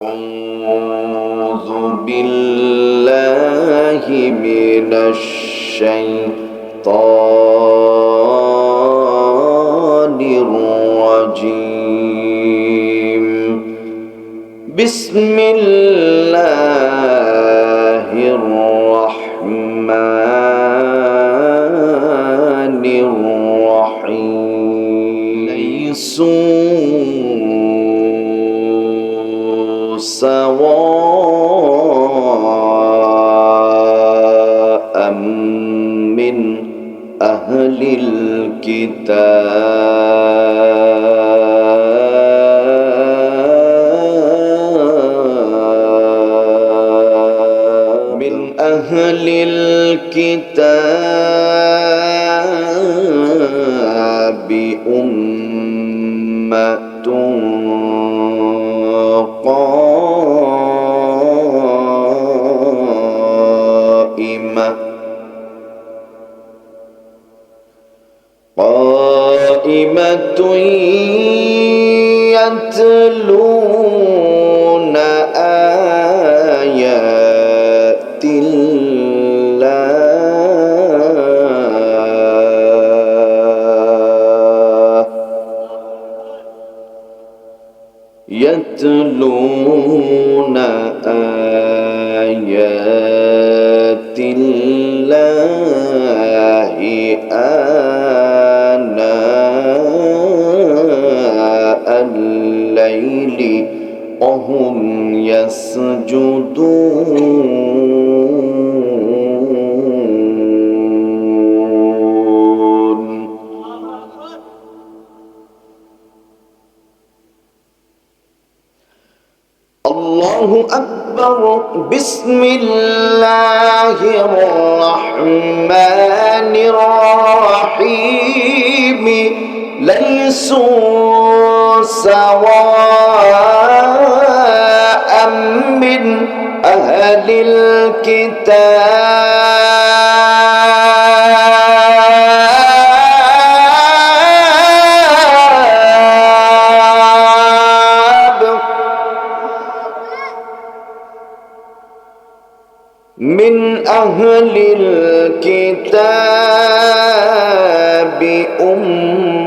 أعوذ بالله من الشيطان الرجيم. بسم الله الرحمن الرحيم. ليسوا سواء من أهل الكتاب أمة قائمة يتلون آيات الله يتلون آيات الله آناء الليل وهم يسجدون. الله أكبر. بسم الله الرحمن الرحيم. ليسوا سواء من أهل الكتاب من أهل الكتاب أمة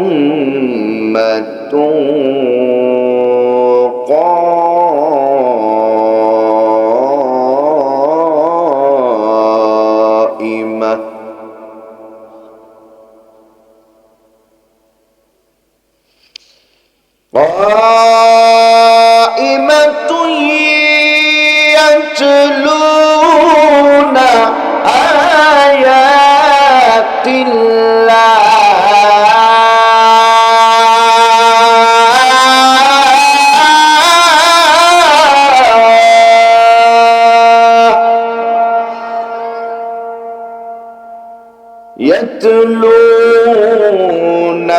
قائمة يتلون آيات الله يتلون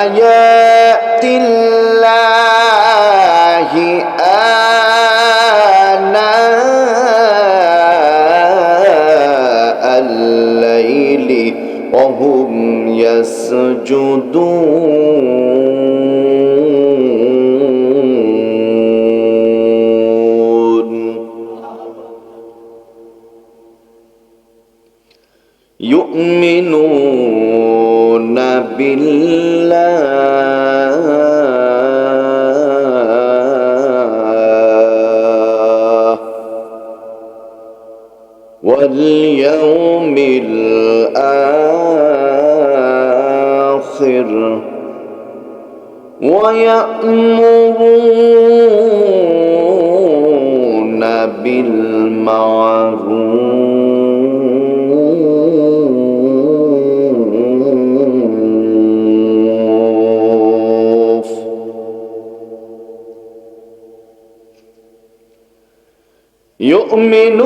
آيات الله آناء الليل وهم يسجدون. يؤمنون بالله واليوم الآخر ويأمرون بالمعروف يؤمنون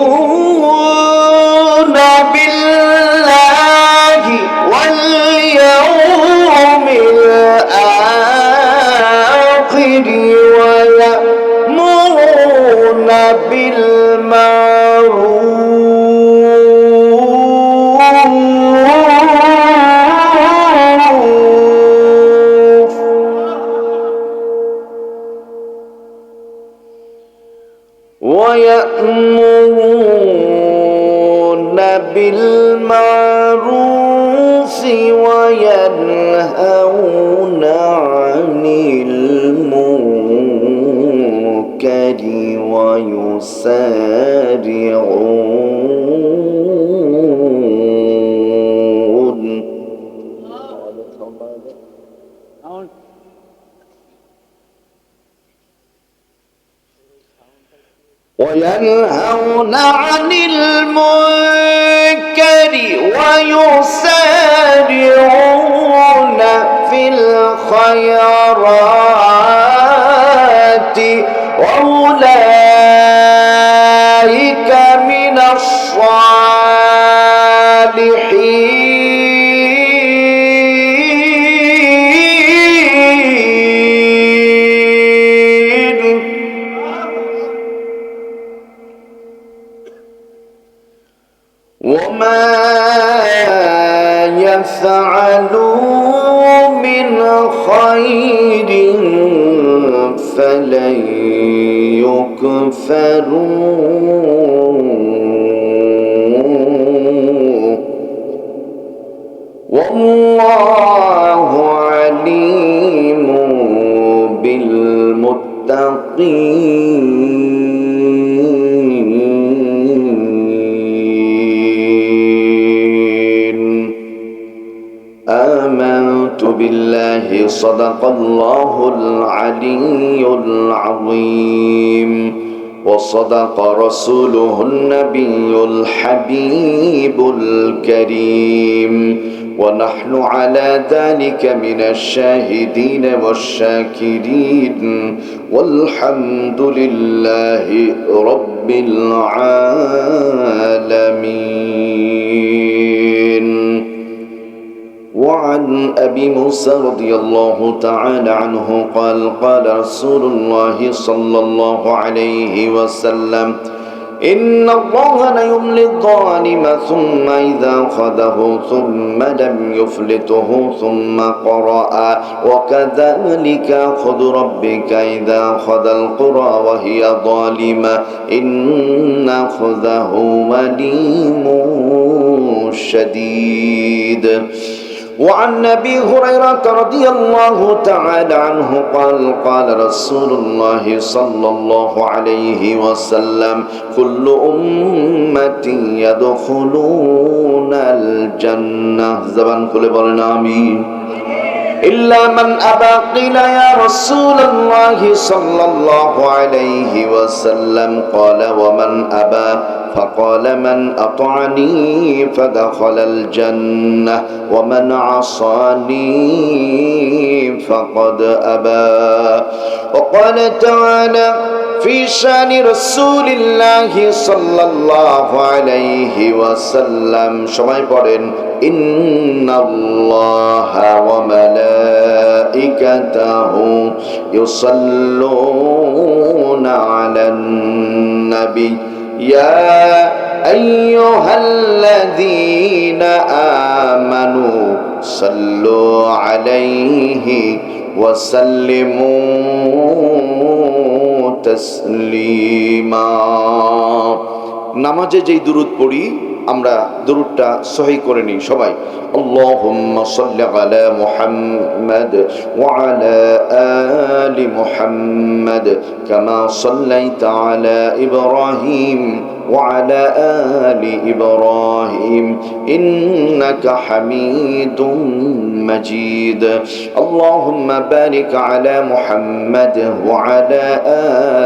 بالله واليوم الآخر ويأمرون بالمعروف ويأمرون بالمعروف وينهون عن المنكر وينهون عن المنكر ويسارعون في الخيرات وأولئك من الصالحين. وما يفعلوا من خير فلن يكفروه والله عليم بالمتقين. آمنت بالله صدق الله العلي العظيم وصدق رسوله النبي الحبيب الكريم ونحن على ذلك من الشاهدين والشاكرين والحمد لله رب العالمين. وعن أبي موسى رضي الله تعالى عنه قال قال رسول الله صلى الله عليه وسلم إن الله ليملي الظالم ثم إذا أخذه ثم لم يفلته ثم قرأ وكذلك أخذ ربك إذا أخذ القرى وهي ظالمة إن أخذه أليم شديد. وعن أبي هريرة رضي الله تعالى عنه قال قال رسول الله صلى الله عليه وسلم كل أمتي يدخلون الجنة زبان كل برنا آمين إلا من أبى قيل يا رسول الله صلى الله عليه وسلم قال ومن أبى فقال من أطعني فدخل الجنة ومن عصاني فقد أبى. وقال تعالى في شان رسول الله صلى الله عليه وسلم شمعي قرن إن الله وملائكته يصلون على النبي يا أيها الذين آمنوا صلوا عليه وسلموا تسليما. নামাজে যেই দুরূদ পড়ি আমরা দুরূদটা সহিহ করে নিই সবাই। আল্লাহুম্মা সাল্লি আলা মুহাম্মাদ ওয়া আলা আলি মুহাম্মাদ কামা সাল্লাইতা আলা ইব্রাহিম ওয়া আলা আলি ইব্রাহিম ইন্নাকা হামিদুম মাজিদ। আল্লাহুম্মা বারিক আলা মুহাম্মাদ ওয়া আলা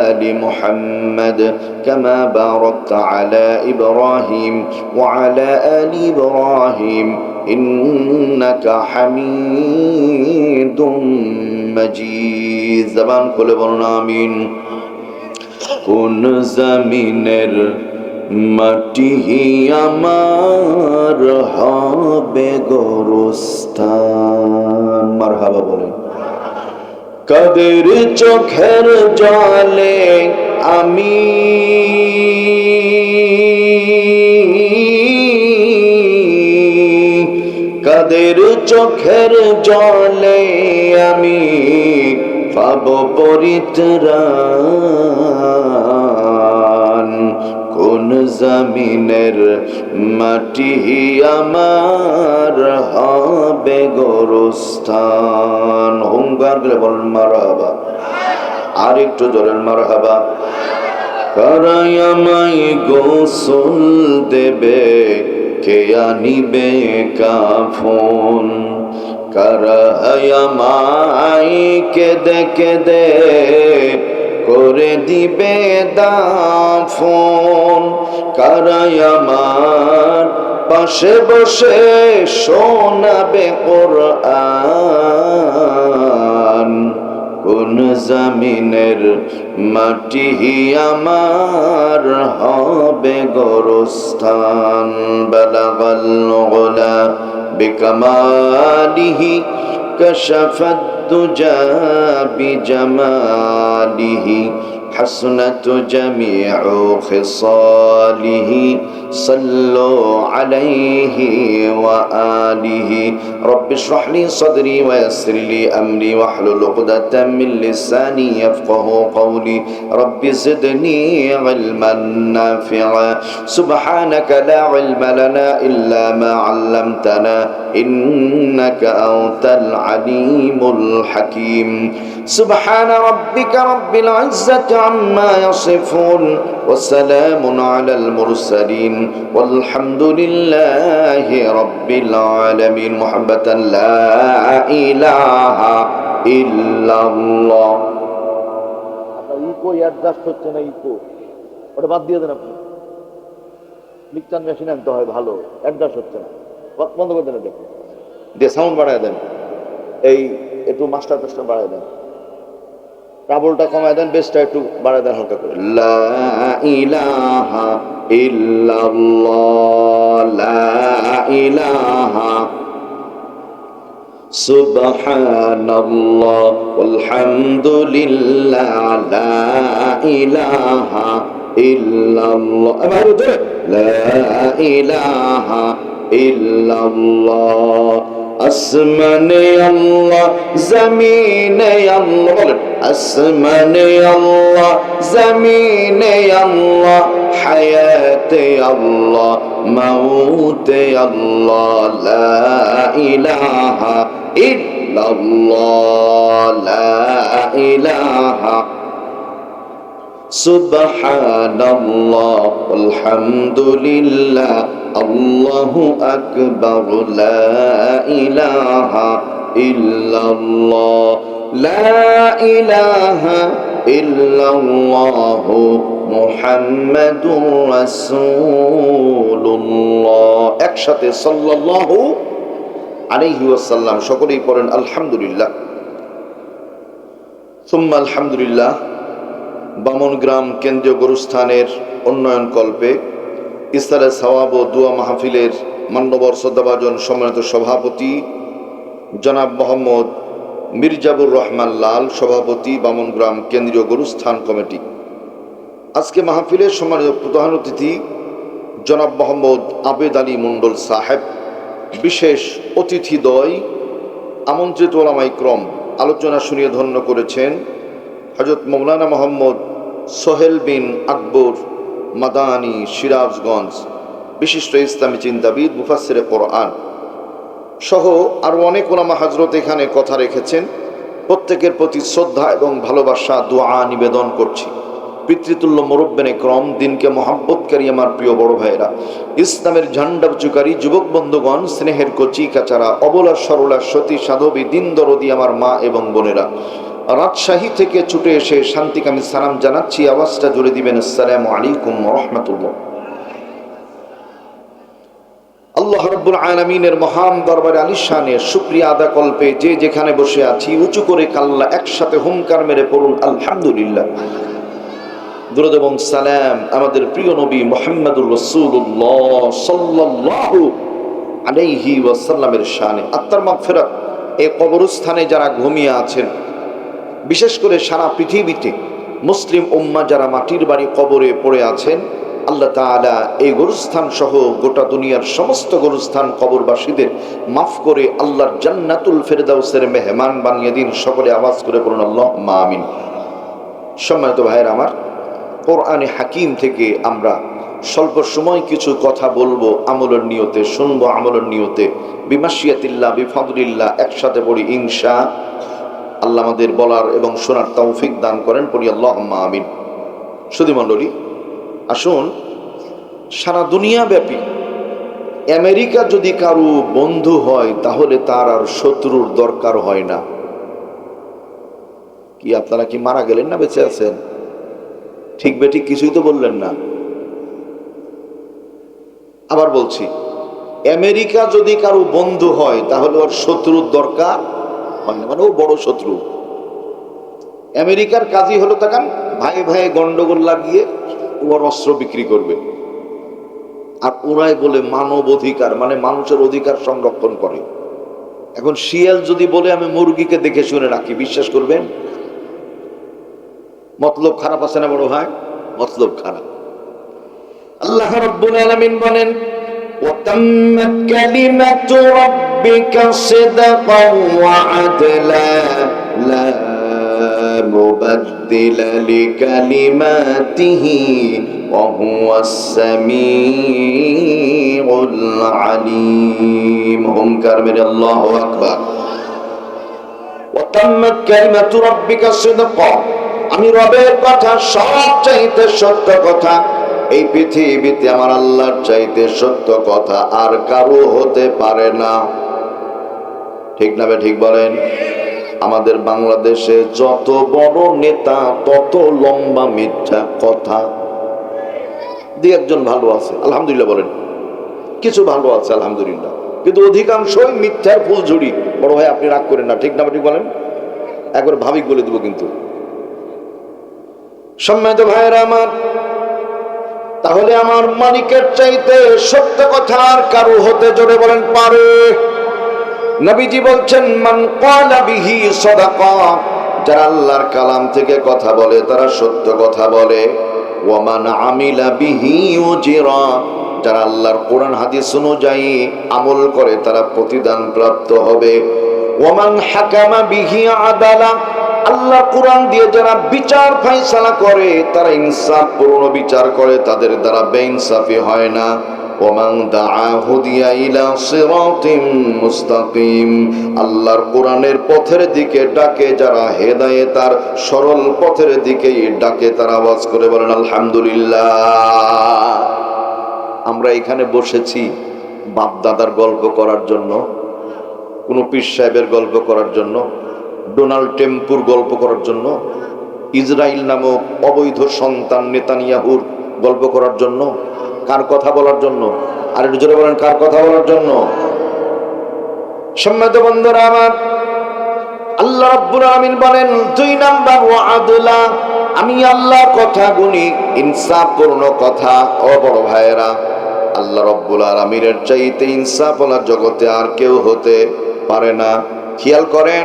আলি মুহাম্মাদ কামা বারাকতা আলা ইব্রাহিম ওয়া আলা আলি ইব্রাহিম ইন্নাকা হামিদুম মাজিদ। জবান খুলে বলুন আমিন। কোন জমিনের মাটি আমার হবে গোরস্থান মারহাবা বলেন। কাদের চোখের জলে আমি কাদের চোখের জলে আমি পাব পরিত্রাণ জমিনের মাটি আমার হবে গোরস্থান। হুঙ্কার করে বলেন মারহাবা, আর একটু জোরে মারহাবা। কারাই আমায় গোসল দেবে, কে আনিবে কাফন, কারাই আমায় কেঁদে কেঁদে করে দিবে দাফন, কারাই আমার পাশে বসে শোনাবে কোরআন, কোন জমিনের মাটি আমার হবে গোরস্থান। বালাগাল উলা বিকামালিহি কাশাফাদ দুজা বিজামালিহি حسنت جميع خصاله صلوا عليه وآله رب اشرح لي صدري ويسر لي أمري واحلل عقدة من لساني يفقه قولي رب زدني علما نافعا سبحانك لا علم لنا إلا ما علمتنا إنك أنت العليم الحكيم سبحان ربك رب العزة عما يصفون وسلام على المرسلين والحمد لله رب العالمين محبة لا إله إلا الله ইকো অ্যাডজাস্ট হচ্ছে না, ইকো ওটা বাদ দিয়ে দেন আপনি। মিক্সার মেশিন আনতে হয় ভালো, অ্যাডজাস্ট হচ্ছে না, বন্ধ করে দেন, দেখুন দিয়ে সাউন্ড বাড়ায় দেন, এই একটু মাস্টার পেস্টার বাড়ায় দেন, ট্রাবলটা কমায় দেন, বেসটা একটু বাড়ায় দেন হালকা করে। লা ইলাহা ইল্লাল্লাহ লা ইলাহা সুবহানাল্লাহ ওয়ালহামদুলিল্লাহ লা ইলাহা ইল্লাল্লাহ লা ইলাহা ইল্লাল্লাহ আসমানে আল্লাহ জমিনে আল্লাহ বলেন আসমানে আল্লাহ জমিনে আল্লাহ হায়াতে আল্লাহ মাউতে আল্লাহ লা ইলাহা ইল্লাল্লাহ লা ইলাহা সুবহানাল্লাহ আলহামদুলিল্লাহ আল্লাহু আকবার লা ইলাহা ইল্লাল্লাহ লা ইলাহা ইল্লাল্লাহ মুহাম্মাদুর রাসূলুল্লাহ। একসাথে সাল্লাল্লাহু আলাইহি ওয়াসাল্লাম। সকলেই পড়েন আলহামদুলিল্লাহ। সুম্মা আলহামদুলিল্লাহ। বামনগ্রাম কেন্দ্রীয় গুরুস্থানের উন্নয়ন কল্পে ইসলালে সওয়াব ও দোয়া মাহফিলের মান্যবর শ্রদ্ধাভাজন সম্মানিত সভাপতি জনাব মোহাম্মদ মির্জাবুর রহমান লাল, সভাপতি বামনগ্রাম কেন্দ্রীয় গুরুস্থান কমিটি। আজকে মাহফিলের সম্মানিত প্রধান অতিথি জনাব মোহাম্মদ আবেদ আলী মণ্ডল সাহেব, বিশেষ অতিথিদ্বয় আমন্ত্রিত ওলামা ইকরাম আলোচনা শুনিয়ে ধন্য করেছেন হযরত মৌলানা মোহাম্মদ সোহেল বিন আকবর মাদানী, সিরাজগঞ্জ, বিশিষ্ট ইসলামী চিন্তাবিদ, মুফাসসিরে কোরআন সহ আরও অনেক ওলামা হযরত এখানে কথা রেখেছেন। প্রত্যেকের প্রতি শ্রদ্ধা এবং ভালোবাসা দোয়া নিবেদন করছি। পিতৃতুল্য মুরব্বিনে ক্রম, দিনকে মহাব্বতকারী আমার প্রিয় বড় ভাইয়েরা, ইসলামের ঝান্ডা উঁচুকারী যুবক বন্ধুগণ, স্নেহের কচি কাচারা, অবলা সরলা সতী সাধবী দিন দরদি আমার মা এবং বোনেরা, রাজশাহী থেকে ছুটে এসে শান্তিকামী সালাম জানাচ্ছি। আওয়াজটা জুড়ে দিবেন আসসালামু আলাইকুম ওয়া রাহমাতুল্লাহ। আল্লাহ রাব্বুল আলামিনের মহান দরবারে আলিশানের শুকরিয়া আদা কল্পে যে যেখানে বসে আছি উঁচু করে কাল্লা একসাথে হুঙ্কার মেরে পড়ুন আলহামদুলিল্লাহ। দুরূদ এবং সালাম আমাদের প্রিয় নবী মুহাম্মদুর রাসূলুল্লাহ সাল্লাল্লাহু আলাইহি ওয়াসাল্লামের শানে। আত্মার মাগফিরাত। এই কবরস্থানে যারা ঘুমিয়ে আছেন, বিশেষ করে সারা পৃথিবীতে মুসলিম উম্মাহ যারা মাটির বাড়ি কবরে পড়ে আছেন, আল্লাহ তাআলা এই গোরস্থান সহ গোটা দুনিয়ার সমস্ত গোরস্থান কবরবাসীদের মাফ করে আল্লাহর জান্নাতুল ফেরদাউসের মেহমান বানিয়ে দিন। সকলে আওয়াজ করে বলুন আল্লাহুম্মা আমিন। সম্মানিত ভাইয়েরা আমার, কোরআনে হাকিম থেকে আমরা স্বল্প সময় কিছু কথা বলবো আমলের নিয়তে, শুনবো আমলের নিয়তে, বিমাশিয়াতিল্লাহ বিফাদলিল্লাহ, একসাথে পড়ি ইনশা আল্লাহ। আমাদের বলার এবং শোনার তৌফিক দান করেন, পড়ি আল্লাহুম্মা আমিন। সুধী মণ্ডলী, আসুন, সারা দুনিয়া ব্যাপী আমেরিকা যদি কারো বন্ধু হয় তাহলে তার আর শত্রুর দরকার হয় না। কি আপনারা কি মারা গেলেন না বেঁচে আছেন? ঠিক বেঠিক কিছুই তো বললেন না। আবার বলছি, আমেরিকা যদি কারো বন্ধু হয় তাহলে ওর শত্রুর দরকার হয় না, মানে ও বড় শত্রু। আমেরিকার কাজই হলো তাকান ভাই ভাই গন্ডগোল লাগিয়ে ওর অস্ত্র বিক্রি করবে, আর ওরাই বলে মানব অধিকার, মানে মানুষের অধিকার সংরক্ষণ করে। এখন শিয়াল যদি বলে আমি মুরগিকে দেখে শুনে রাখি, বিশ্বাস করবেন? মতলব খারাপ আছে না বড় ভাই? মতলব খারাপ। আল্লাহ রাব্বুল আলামিন বলেন, وَتَمَّتْ كَلِمَةُ رَبِّكَ صِدْقًا وَعَدْلًا لَا مُبَدِّلَ لِكَلِمَاتِهِ وَهُوَ السَّمِيعُ الْعَلِيمُ। হুঙ্কার মেরে আল্লাহু আকবার। وَتَمَّتْ كَلِمَةُ رَبِّكَ صِدْقًا, আমি রবের কথা সবচাইতে সত্য কথা। এই পৃথিবীতে আমার আল্লাহর চাইতে সত্য কথা আর কারো হতে পারে না। ঠিক না ঠিক বলেন? আমাদের বাংলাদেশে যত বড় নেতা তত লম্বা মিথ্যা কথা। দুই একজন ভালো আছে আলহামদুলিল্লাহ বলেন, কিছু ভালো আছে আলহামদুলিল্লাহ, কিন্তু অধিকাংশই মিথ্যার ফুলঝুরি। বড় ভাই আপনি রাগ করেন না, ঠিক না ঠিক বলেন? একবার ভাবিক বলে দেবো কিন্তু। সম্মানিত ভাইয়েরা আমার, তাহলে আমার মালিকের চাইতে সত্য কথা আর কারো হতে, জোরে বলেন, পারে? নবীজি বলছেন, মান ক্বালা বিহি সাদাকা, যারা আল্লাহর কালাম থেকে কথা বলে তারা সত্য কথা বলে। ওয়া মান আমিলা বিহি উজিরা, যারা আল্লাহর কোরআন হাদিস অনুযায়ী আমল করে তারা প্রতিদান প্রাপ্ত হবে। ওয়া মান হাকামা বিহি আদালা, আল্লাহ কোরআন দিয়ে যারা বিচার ফায়সালা করে তারা ইনসাফপূর্ণ বিচার করে, তাদের দ্বারা বেইনসাফি হয় না। ওমান দাআ হুদিয়া ইলা সিরাতিম মুস্তাকিম, আল্লাহর কোরআনের পথের দিকে ডাকে যারা, হেদায়েত আর সরল পথের দিকেই ডাকে তারা। আওয়াজ করে বলেন আলহামদুলিল্লাহ। আমরা এখানে বসেছি বাপ দাদার গল্প করার জন্য, কোন পীর সাহেবের গল্প করার জন্য, ডোনাল্ড ট্রাম্পের গল্প করার জন্য, ইসরায়েল নামক অবৈধ সন্তান নেতানিয়াহুর গল্প করার জন্য? কার কথা বলার জন্য? আর একটু জোরে বলেন, কার কথা বলার জন্য? সম্মানিত বন্ধুরা আমার, আল্লাহ রাব্বুল আলামিন বলেন 2 নাম্বার ওয়াদলা, আমি আল্লাহ কথা গুনি ইনসাফপূর্ণ কথা। ও বড় ভাইয়েরা, আল্লাহ রাব্বুল আলামিনের চাইতে ইনসাফওয়ালা জগতে আর কেউ হতে পারে না। খেয়াল করেন,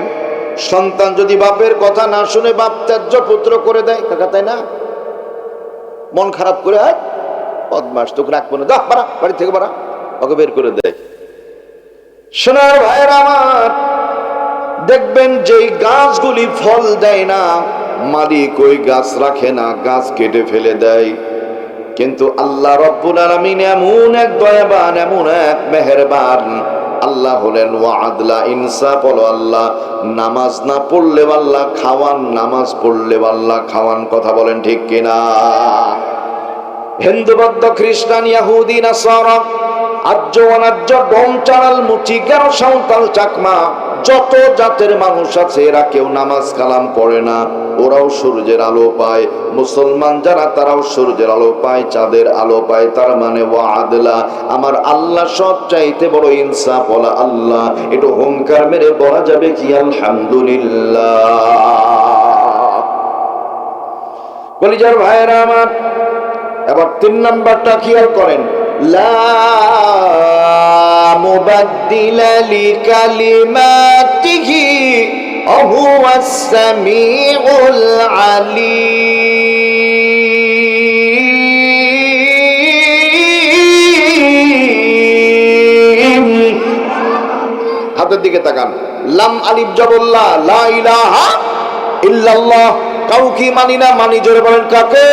সন্তান যদি বাপের কথা না শুনে বাপ ত্যায্য পুত্র করে দেয়, কাকা তাই না? মন খারাপ করে, বদমাস, তোকে রাখবো না, যা বাড়া, বাড়ি থেকে বাড়া, ওকে বের করে দেয়। সোনার ভাইয়েরা আমার, দেখবেন যেই গাছগুলি ফল দেয় না, মালিক ওই গাছ রাখে না, গাছ কেটে ফেলে দেয়। কিন্তু আল্লাহ রাব্বুল আলামিন এমন এক দয়াবান, এমন এক মেহেরবান আল্লাহ হলেন। ওয়াদলা, ইনসাফ হলো আল্লাহ। নামাজ না পড়লে আল্লাহ খাওয়ান, নামাজ পড়লে আল্লাহ খাওয়ান। কথা বলেন ঠিক কিনা? হিন্দু, বৌদ্ধ, খ্রিস্টান, ইহুদি, নাসারা, আর্য অনার্য, ডোম, চাড়াল, মুচি, গারো, সাঁওতাল, চাকমা, যত জাতের মানুষ আছে এরা কেউ নামাজ কালাম পড়ে না। ওরাও সূর্যের আলো পায়। মুসলমান যারা তারাও সূর্যের আলো পায়, চাঁদের আলো পায়। তার মানে ওয়াদলা, আমার আল্লাহ সব চাইতে বড় ইনসাফ ওয়ালা আল্লাহ। একটু হুঙ্কার মেরে বলা যাবে কি আলহামদুলিল্লাহ? কলিজার ভাইয়েরা আমার, এবার 3 নাম্বারটা খেয়াল করেন, লা মুবাদ্দিলা লিকালিমাতিহি ওয়া হুয়াস সামিউল আলিম। হাতের দিকে তাকান, লাম আলিফ জবল্লা, লা ইলাহা ইল্লাল্লাহ। কাউকে মানি না, মানি, জোরে বলেন কাকে?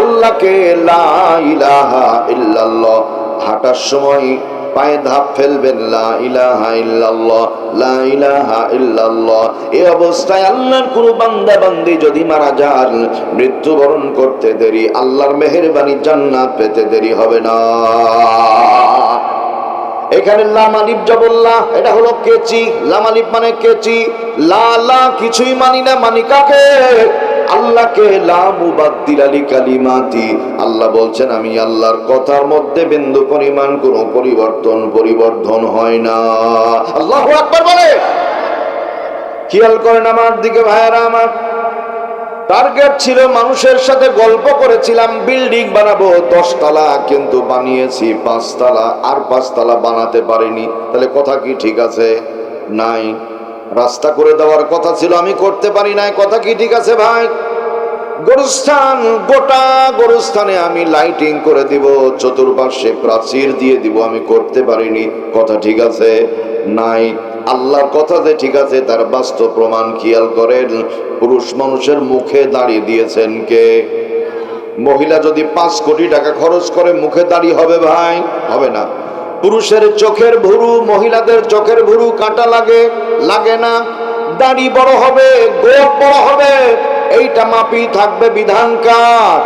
আল্লাহ আল্লাহকে, লা ইলাহা ইল্লাল্লাহ। হাঁটার সময় পায়ে ধাপ ফেলবেন, লা ইলাহা ইল্লাল্লাহ, লা ইলাহা ইল্লাল্লাহ। এই অবস্থায় আল্লাহর কোন বান্দা বান্দি যদি মারা যান, মৃত্যুবরণ করতে দেরি, আল্লাহর মেহেরবানি জান্নাত পেতে দেরি হবে না। এখানে লাম আলিফ জবল্লা, এটা হলো কেচি। লাম আলিফ মানে কেচি, লা লা কিছুই মানি না, মানি কাকে? আল্লাহকে। লা মুবাদ্দিলা লিকালিমাতি, আল্লাহ বলছেন আমি আল্লাহর কথার মধ্যে বিন্দু পরিমাণ কোনো পরিবর্তন হয় না। আল্লাহু আকবার বলে। খেয়াল করেন আমার দিকে ভাইয়েরা আমার। টার্গেট ছিল মানুষের সাথে গল্প করেছিলাম বিল্ডিং বানাবো 10 তলা, কিন্তু বানিয়েছি 5 তলা, আর 5 তলা বানাতে পারিনি। তাহলে কথা কি ঠিক আছে? নাই। রাস্তা করে দেওয়ার কথা ছিল, আমি করতে পারি নাই। কথা কি ঠিক আছে ভাই? গোরস্থান, গোটা গোরস্থানে আমি লাইটিং করে দিব, চতুর্পার্শ্বে প্রাচীর দিয়ে দিব, আমি করতে পারিনি। কথা ঠিক আছে? নাই। আল্লাহর কথা যে ঠিক আছে তার বাস্তব প্রমাণ খেয়াল করেন। পুরুষ মানুষের মুখে দাড়ি দিয়েছেন কে? মহিলা যদি 5 কোটি টাকা খরচ করে মুখে দাড়ি হবে ভাই? হবে না। পুরুষের চোখের ভুরু, মহিলাদের চোখের ভুরু কাটা লাগে না। দাড়ি বড় হবে, গোপ বড় হবে, এইটা মাপি থাকবে বিধানকার।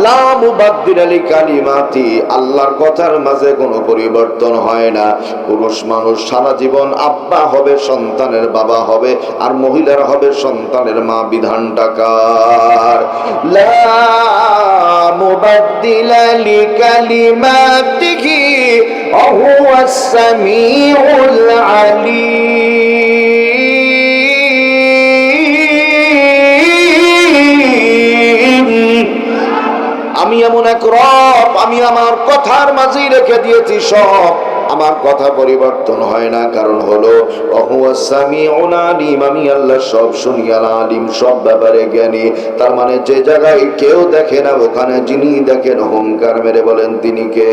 লা মুবাদ্দিলা লিকালিমাতি, আল্লাহর কথার মাঝে কোনো পরিবর্তন হয় না। পুরুষ মানুষ সারা জীবন আব্বা হবে, সন্তানের বাবা হবে, আর মহিলার হবে সন্তানের মা। বিধানটাকার। লা মুবাদ্দিলা লিকালিমাতিহি ওয়া হুয়াস সামিউল আলীম। আমি এমন এক রব, আমি আমার কথার মাঝেই রেখে দিয়েছি সব, আমার কথা পরিবর্তন হয় না। কারণ হলো ওয়াহুয়াস সামিউল আলীম, আমি আল্লাহ সব শুনি, আলীম সব ব্যাপারে জ্ঞানী। তার মানে যে জায়গায় কেউ দেখে না, ওখানে যিনি দেখেন হুঙ্কার মেরে বলেন তিনি কে?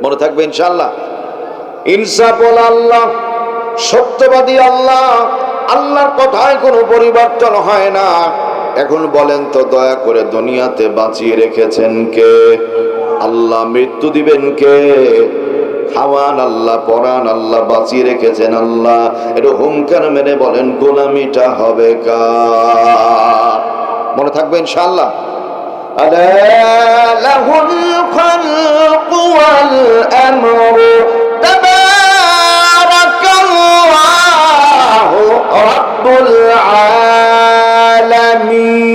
মনে থাকবে ইনশাআল্লাহ। ইনসাফওয়ালা আল্লাহ, সত্যবাদী আল্লাহ, আল্লাহর কথায় কোনো পরিবর্তন হয় না। এখন বলেন তো, দয়া করে দুনিয়াতে বাঁচিয়ে রেখেছেন কে? আল্লাহ। মৃত্যু দিবেন কে? খাওয়ান আল্লাহ, পরান আল্লাহ, বাঁচিয়ে রেখেছেন আল্লাহ। এটা হুঙ্কার মেরে বলেন গোলামিটা হবে কার? মনে থাকবে ইনশাআল্লাহ। আলা লাহুল খালকু ওয়াল আমরু তাবারাকাল্লাহু রাব্বুল আলামিন।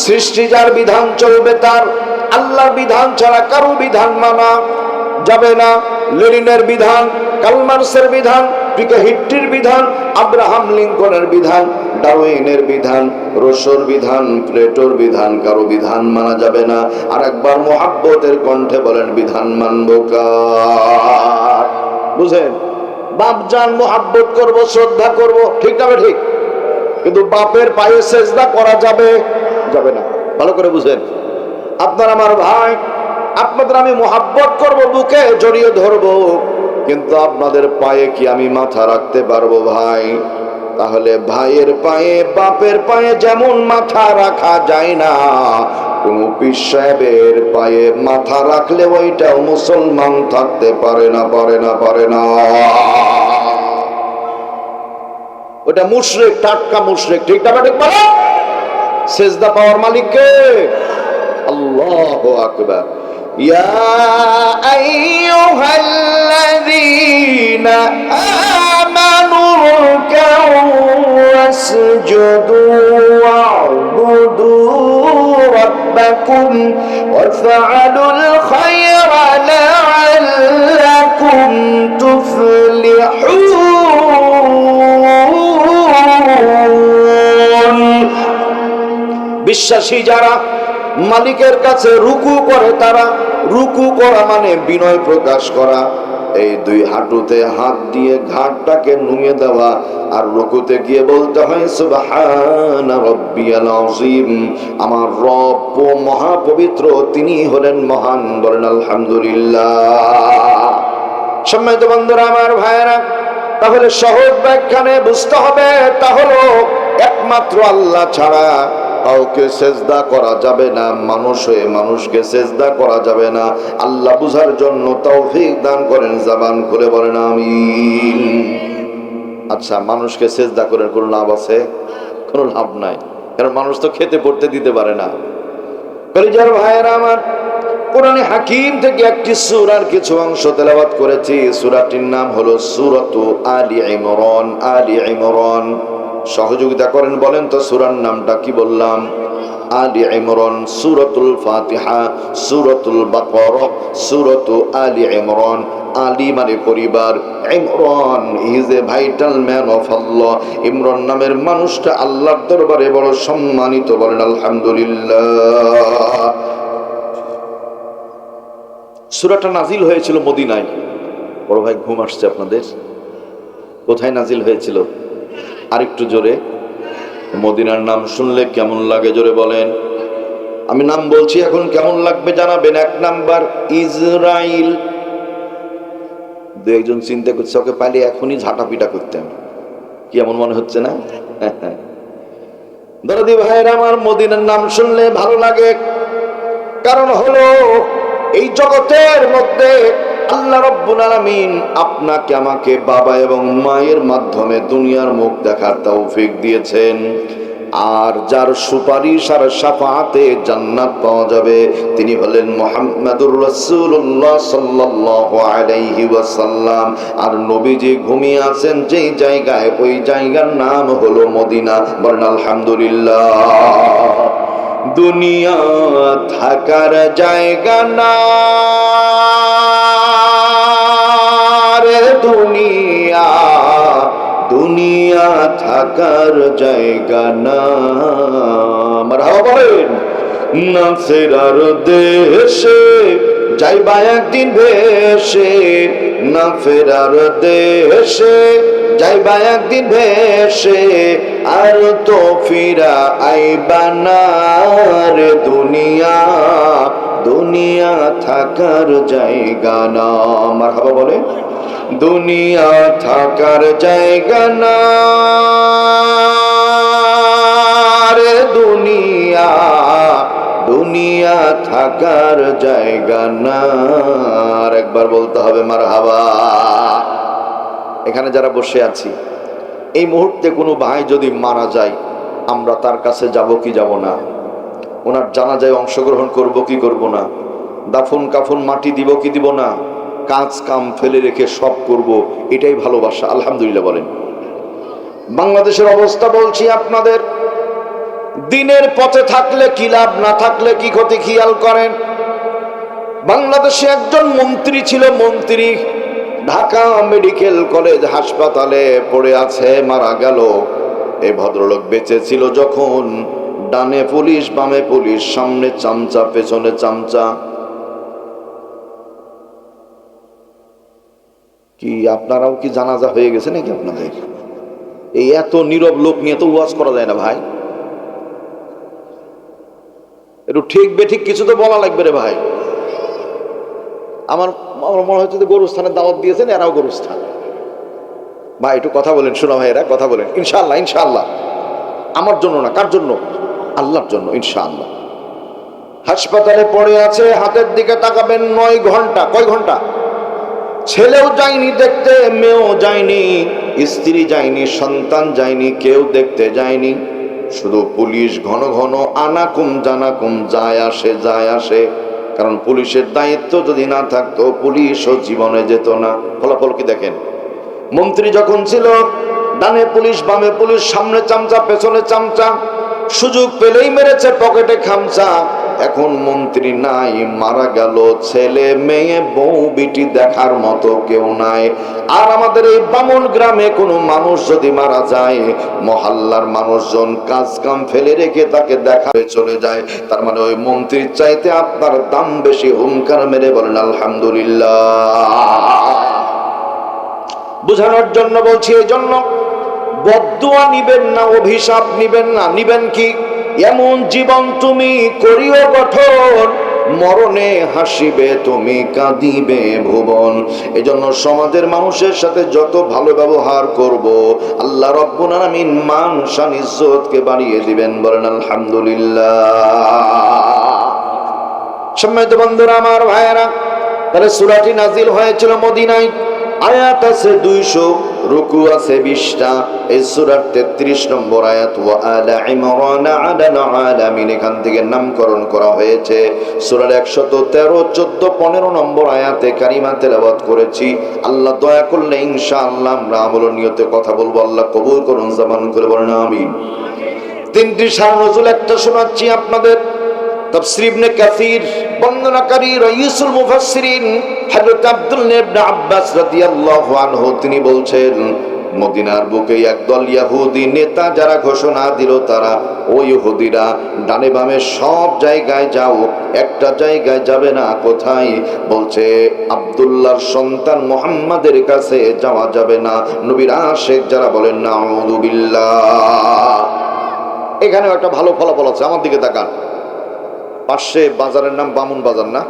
সৃষ্টি যার বিধান চলবে তার। আল্লাহর বিধান ছাড়া কারো বিধান মানা যাবে না। লেনিনের বিধান, কালমার্সের বিধান, পিকে হিট্টির বিধান, আব্রাহাম লিঙ্কনের বিধান, ডারউইনের বিধান, রোসোর বিধান, প্লেটোর বিধান, কারো বিধান মানা যাবে না। আর একবার মোহাব্বতের কণ্ঠে বলেন বিধান মানবো কার? বুঝেন? বাপ জান মোহাব্বত করব, শ্রদ্ধা করব, ঠিক না ঠিক? কিন্তু বাপের পায়ে সেজদা করা যাবে না। ভালো করে বুঝেন। আপনার আমার ভাই, আপনাদের আমি মোহাব্বত করব, বুকে জড়িয়ে ধরবো, কিন্তু আপনাদের পায়ে কি আমি মাথা রাখতে পারবো ভাই? তাহলে ভাইয়ের পায়ে, বাপের পায়ে যেমন মাথা রাখা যায় না, কোন পীর সাহেবের পায়ে মাথা রাখলে ওইটাও মুসলমান থাকতে পারে না। ওটা মুশরিক, টাটকা মুশরিক, ঠিক না ঠিক বলো? সেজদা পাওয়ার মালিক কে? আল্লাহু আকবার। ইয়া আইয়ুহাল্লাযীনা আমানু রুকউ ওয়াসজুদু ওয়া'বুদু রাব্বাকুম ওয়াফআলুল খায়রা লা'আল্লাকুম তুফলিহুন। বিশ্বাসী যারা মালিকের কাছে রুকু করে, তারা রুকু করা মানে বিনয় প্রকাশ করা। এই দুই হাঁটুতে হাত দিয়ে ঘাটটাকে নুয়ে দেওয়া, আর রুকুতে গিয়ে বলতে হয় সুবহানা রাব্বিয়াল আযীম, আমার রব মহাপবিত্র, তিনি হলেন মহান। বলেন আলহামদুলিল্লাহ। সম্মানিত বন্ধুরা আমার, ভাইয়েরা, তাহলে সহজ ব্যাখ্যানে বুঝতে হবে, তা হলো একমাত্র আল্লাহ ছাড়া কাউকে সেজদা করা যাবে না, মানুষ হয়ে মানুষকে সেজদা করা যাবে না। আল্লাহ বুঝার জন্য তৌফিক দান করেন, জবান খুলে বলেন আমিন। আচ্ছা, মানুষকে সেজদা করে কোনো লাভ আছে? কোনো লাভ নাই, কারণ মানুষ তো খেতে পড়তে দিতে পারে না। কলিজার ভাইয়েরা আমার, কোরআনে হাকিম থেকে একটি সূরার কিছু অংশ তেলাওয়াত করেছি। সূরাটির নাম হলো সূরাতু আলী ইমরান। আলী ইমরান, সহযোগিতা করেন, বলেন তো সূরার নামটা কি বললাম? আলী ইমরান। সূরাতুল ফাতিহা, সূরাতুল বাকারা, সূরাতু আলী ইমরান। আলী মানে পরিবার, Imran is a vital man of Allah. Imran নামের মানুষটা আল্লাহর দরবারে বড় সম্মানিত, বলেন আলহামদুলিল্লাহ। সূরাটা নাজিল হয়েছিল মদিনায়। বড় ভাই ঘুম আসছে আপনাদের? কোথায় নাজিল হয়েছিল? আরেকটু জোরে। মদিনার নাম শুনলে কেমন লাগে জোরে বলেন। আমি নাম বলছি, এখন কেমন লাগবে জানাবেন। 1 নাম্বার ইসরাইল। দু একজন চিন্তা করছে ওকে পাইলে এখনই ঝাঁটাপিটা করতেন, কি এমন মনে হচ্ছে না? দরদি ভাইয়ের আমার, মদিনার নাম শুনলে ভালো লাগে, কারণ হলো এই জগতের মধ্যে আল্লাহ রাব্বুল আলামিন আপনাকে আমাকে বাবা এবং মায়ের মাধ্যমে দুনিয়ার মুখ দেখার তৌফিক দিয়েছেন। আর যার সুপারিশ আর শাফাআতে জান্নাত পাওয়া যাবে তিনি হলেন মুহাম্মাদুর রাসূলুল্লাহ সাল্লাল্লাহু আলাইহি ওয়াসাল্লাম। আর নবীজি ঘুমিয়ে আছেন যেই জায়গায়, ওই জায়গার নাম হলো মদিনা। বলেন আলহামদুলিল্লাহ। দুনিয়া থাকার জায়গা না রে দুনিয়া, দুনিয়া থাকার জায়গা না। মারহাবা বলেন। না ফেরার দেশে যাইবা একদিন ভেসে, না ফেরার দেশে যাইবা একদিন ভেসে, আর তো ফিরা আইবা না রে দুনিয়া, দুনিয়া থাকার জায়গা না। মারহাবা বলে। দুনিয়া থাকার জায়গা না রে দুনিয়া, দুনিয়া থাকার জায়গা না। আর একবার বলতে হবে মারহাবা। এখানে যারা বসে আছি, এই মুহূর্তে কোনো ভাই যদি মারা যায়, আমরা তার কাছে যাব কি যাব না? ওনার জানাজায় অংশগ্রহণ করব কি করব না? দাফন কাফন মাটি দিব কি দিব না? কাজ কাম ফেলে রেখে সব করব, এটাই ভালোবাসা। আলহামদুলিল্লাহ বলেন। বাংলাদেশের অবস্থা বলছি আপনাদের, দিনের পথে থাকলে কি লাভ, না থাকলে কি ক্ষতি, খেয়াল করেন। বাংলাদেশে একজন মন্ত্রী ছিল, মন্ত্রী ঢাকা মেডিকেল কলেজ হাসপাতালে পড়ে আছে, মারা গেল। এই ভদ্রলোক বেঁচে ছিল যখন, ডানে পুলিশ বামে পুলিশ, সামনে চামচা পেছনে চামচা। কি আপনারাও কি জানাজা হয়ে গেছে নাকি আপনাদের? এই এত নীরব লোক নিয়ে তো ওয়াজ করা যায় না ভাই। একটু ঠিক বেঠিক কিছু তো বলা লাগবে রে ভাই। আমার মনে হচ্ছে যে গরুস্থানের দাওয়াত দিয়েছেন, এরাও গরুস্থান। ভাই একটু কথা বলেন, শোনা ভাই, এরা কথা বলেন। ইনশাআল্লাহ ইনশাআল্লাহ, আমার জন্য না, কার জন্য? আল্লাহর জন্য ইনশাআল্লাহ। হাসপাতালে পড়ে আছে, হাতের দিকে তাকাবেন, 9 ঘন্টা। কয় ঘন্টা? ছেলেও যায়নি দেখতে, মেয়েও যায়নি, স্ত্রী যায়নি, সন্তান যায়নি, কেউ দেখতে যায়নি। শুধু পুলিশ ঘন ঘন আনাকুম জানাকুম যায় আসে, যায় আসে। কারণ পুলিশের দায়িত্ব যদি না থাকতো, পুলিশও জীবনে যেত না। ফলাফল কি দেখেন? মন্ত্রী যখন ছিল, ডানে পুলিশ বামে পুলিশ, সামনে চামচা পেছনে চামচা, সুযোগ পেলেই মেরেছে পকেটে খামচা। এখন মন্ত্রী নাই, মারা গেল, ছেলে মেয়ে বউ বিটি দেখার মতো কেউ নাই। আর আমাদের এই বামন গ্রামে কোনো মানুষ যদি মারা যায়, মহল্লার মানুষজন কাজ কাম ফেলে রেখে তাকে দেখা চলে যায়। তার মানে ওই মন্ত্রীর চাইতে আপনার দাম বেশি। হুঙ্কার মেরে বলেন আলহামদুলিল্লাহ। বোঝানোর জন্য বলছি, এই জন্য বদদুয়া নিবেন না, অভিশাপ নিবেন না। নিবেন কি? এমন জীবন তুমি করিও গঠন, মরণে হাসিবে তুমি, কাঁদিবে ভুবন। এজন্য সমাজের মানুষের সাথে যত ভালো ব্যবহার করব, আল্লাহ রব্বুল আলামিন মান শান ইজ্জতকে বাড়িয়ে দিবেন। বলেন আলহামদুলিল্লাহ। সম্মানিত বন্ধুরা, আমার ভাইয়েরা, তাহলে সূরাটি নাজিল হয়েছিল মদিনায়। আয়াত আছে 200, রুকু আছে 20টা। এই সূরার 33 নম্বর আয়াত, ওয়া আলা ইমরান আলাল আলামিন, এখান থেকে নামকরণ করা হয়েছে। সূরার 113, 14, 15 নম্বর আয়াতে কারিমা তেলাওয়াত করেছি। আল্লাহ দয়া করলে ইনশাআল্লাহ আমরা আমল নিয়তে কথা বলবো। আল্লাহ কবুল করুন, জবান করে বলেন আমিন। 3টি শান নজুল একটা শোনাচ্ছি আপনাদের। তাফসীর ইবনে কাসির বর্ণনাকারী রাইসুল মুফাসসিরিন হযরত আব্দুল্লাহ ইবনে আব্বাস রাদিয়াল্লাহু আনহু তিনি বলছেন, মদিনার বুকে একদল ইহুদি নেতা যারা ঘোষণা দিল, তারা ওই ইহুদিরা ডানে বামে সব জায়গায় যাও, একটা জায়গায় যাবে না। কোথায়? বলছে আব্দুল্লাহর সন্তান মুহাম্মাদের কাছে যাওয়া যাবে না। নবীর আশিক যারা বলেন নাউযু বিল্লাহ। এখানে একটা ভালো ফলাফল আছে, আমার দিকে তাকান। পাশে বাজারের নাম বামুন বাজার না?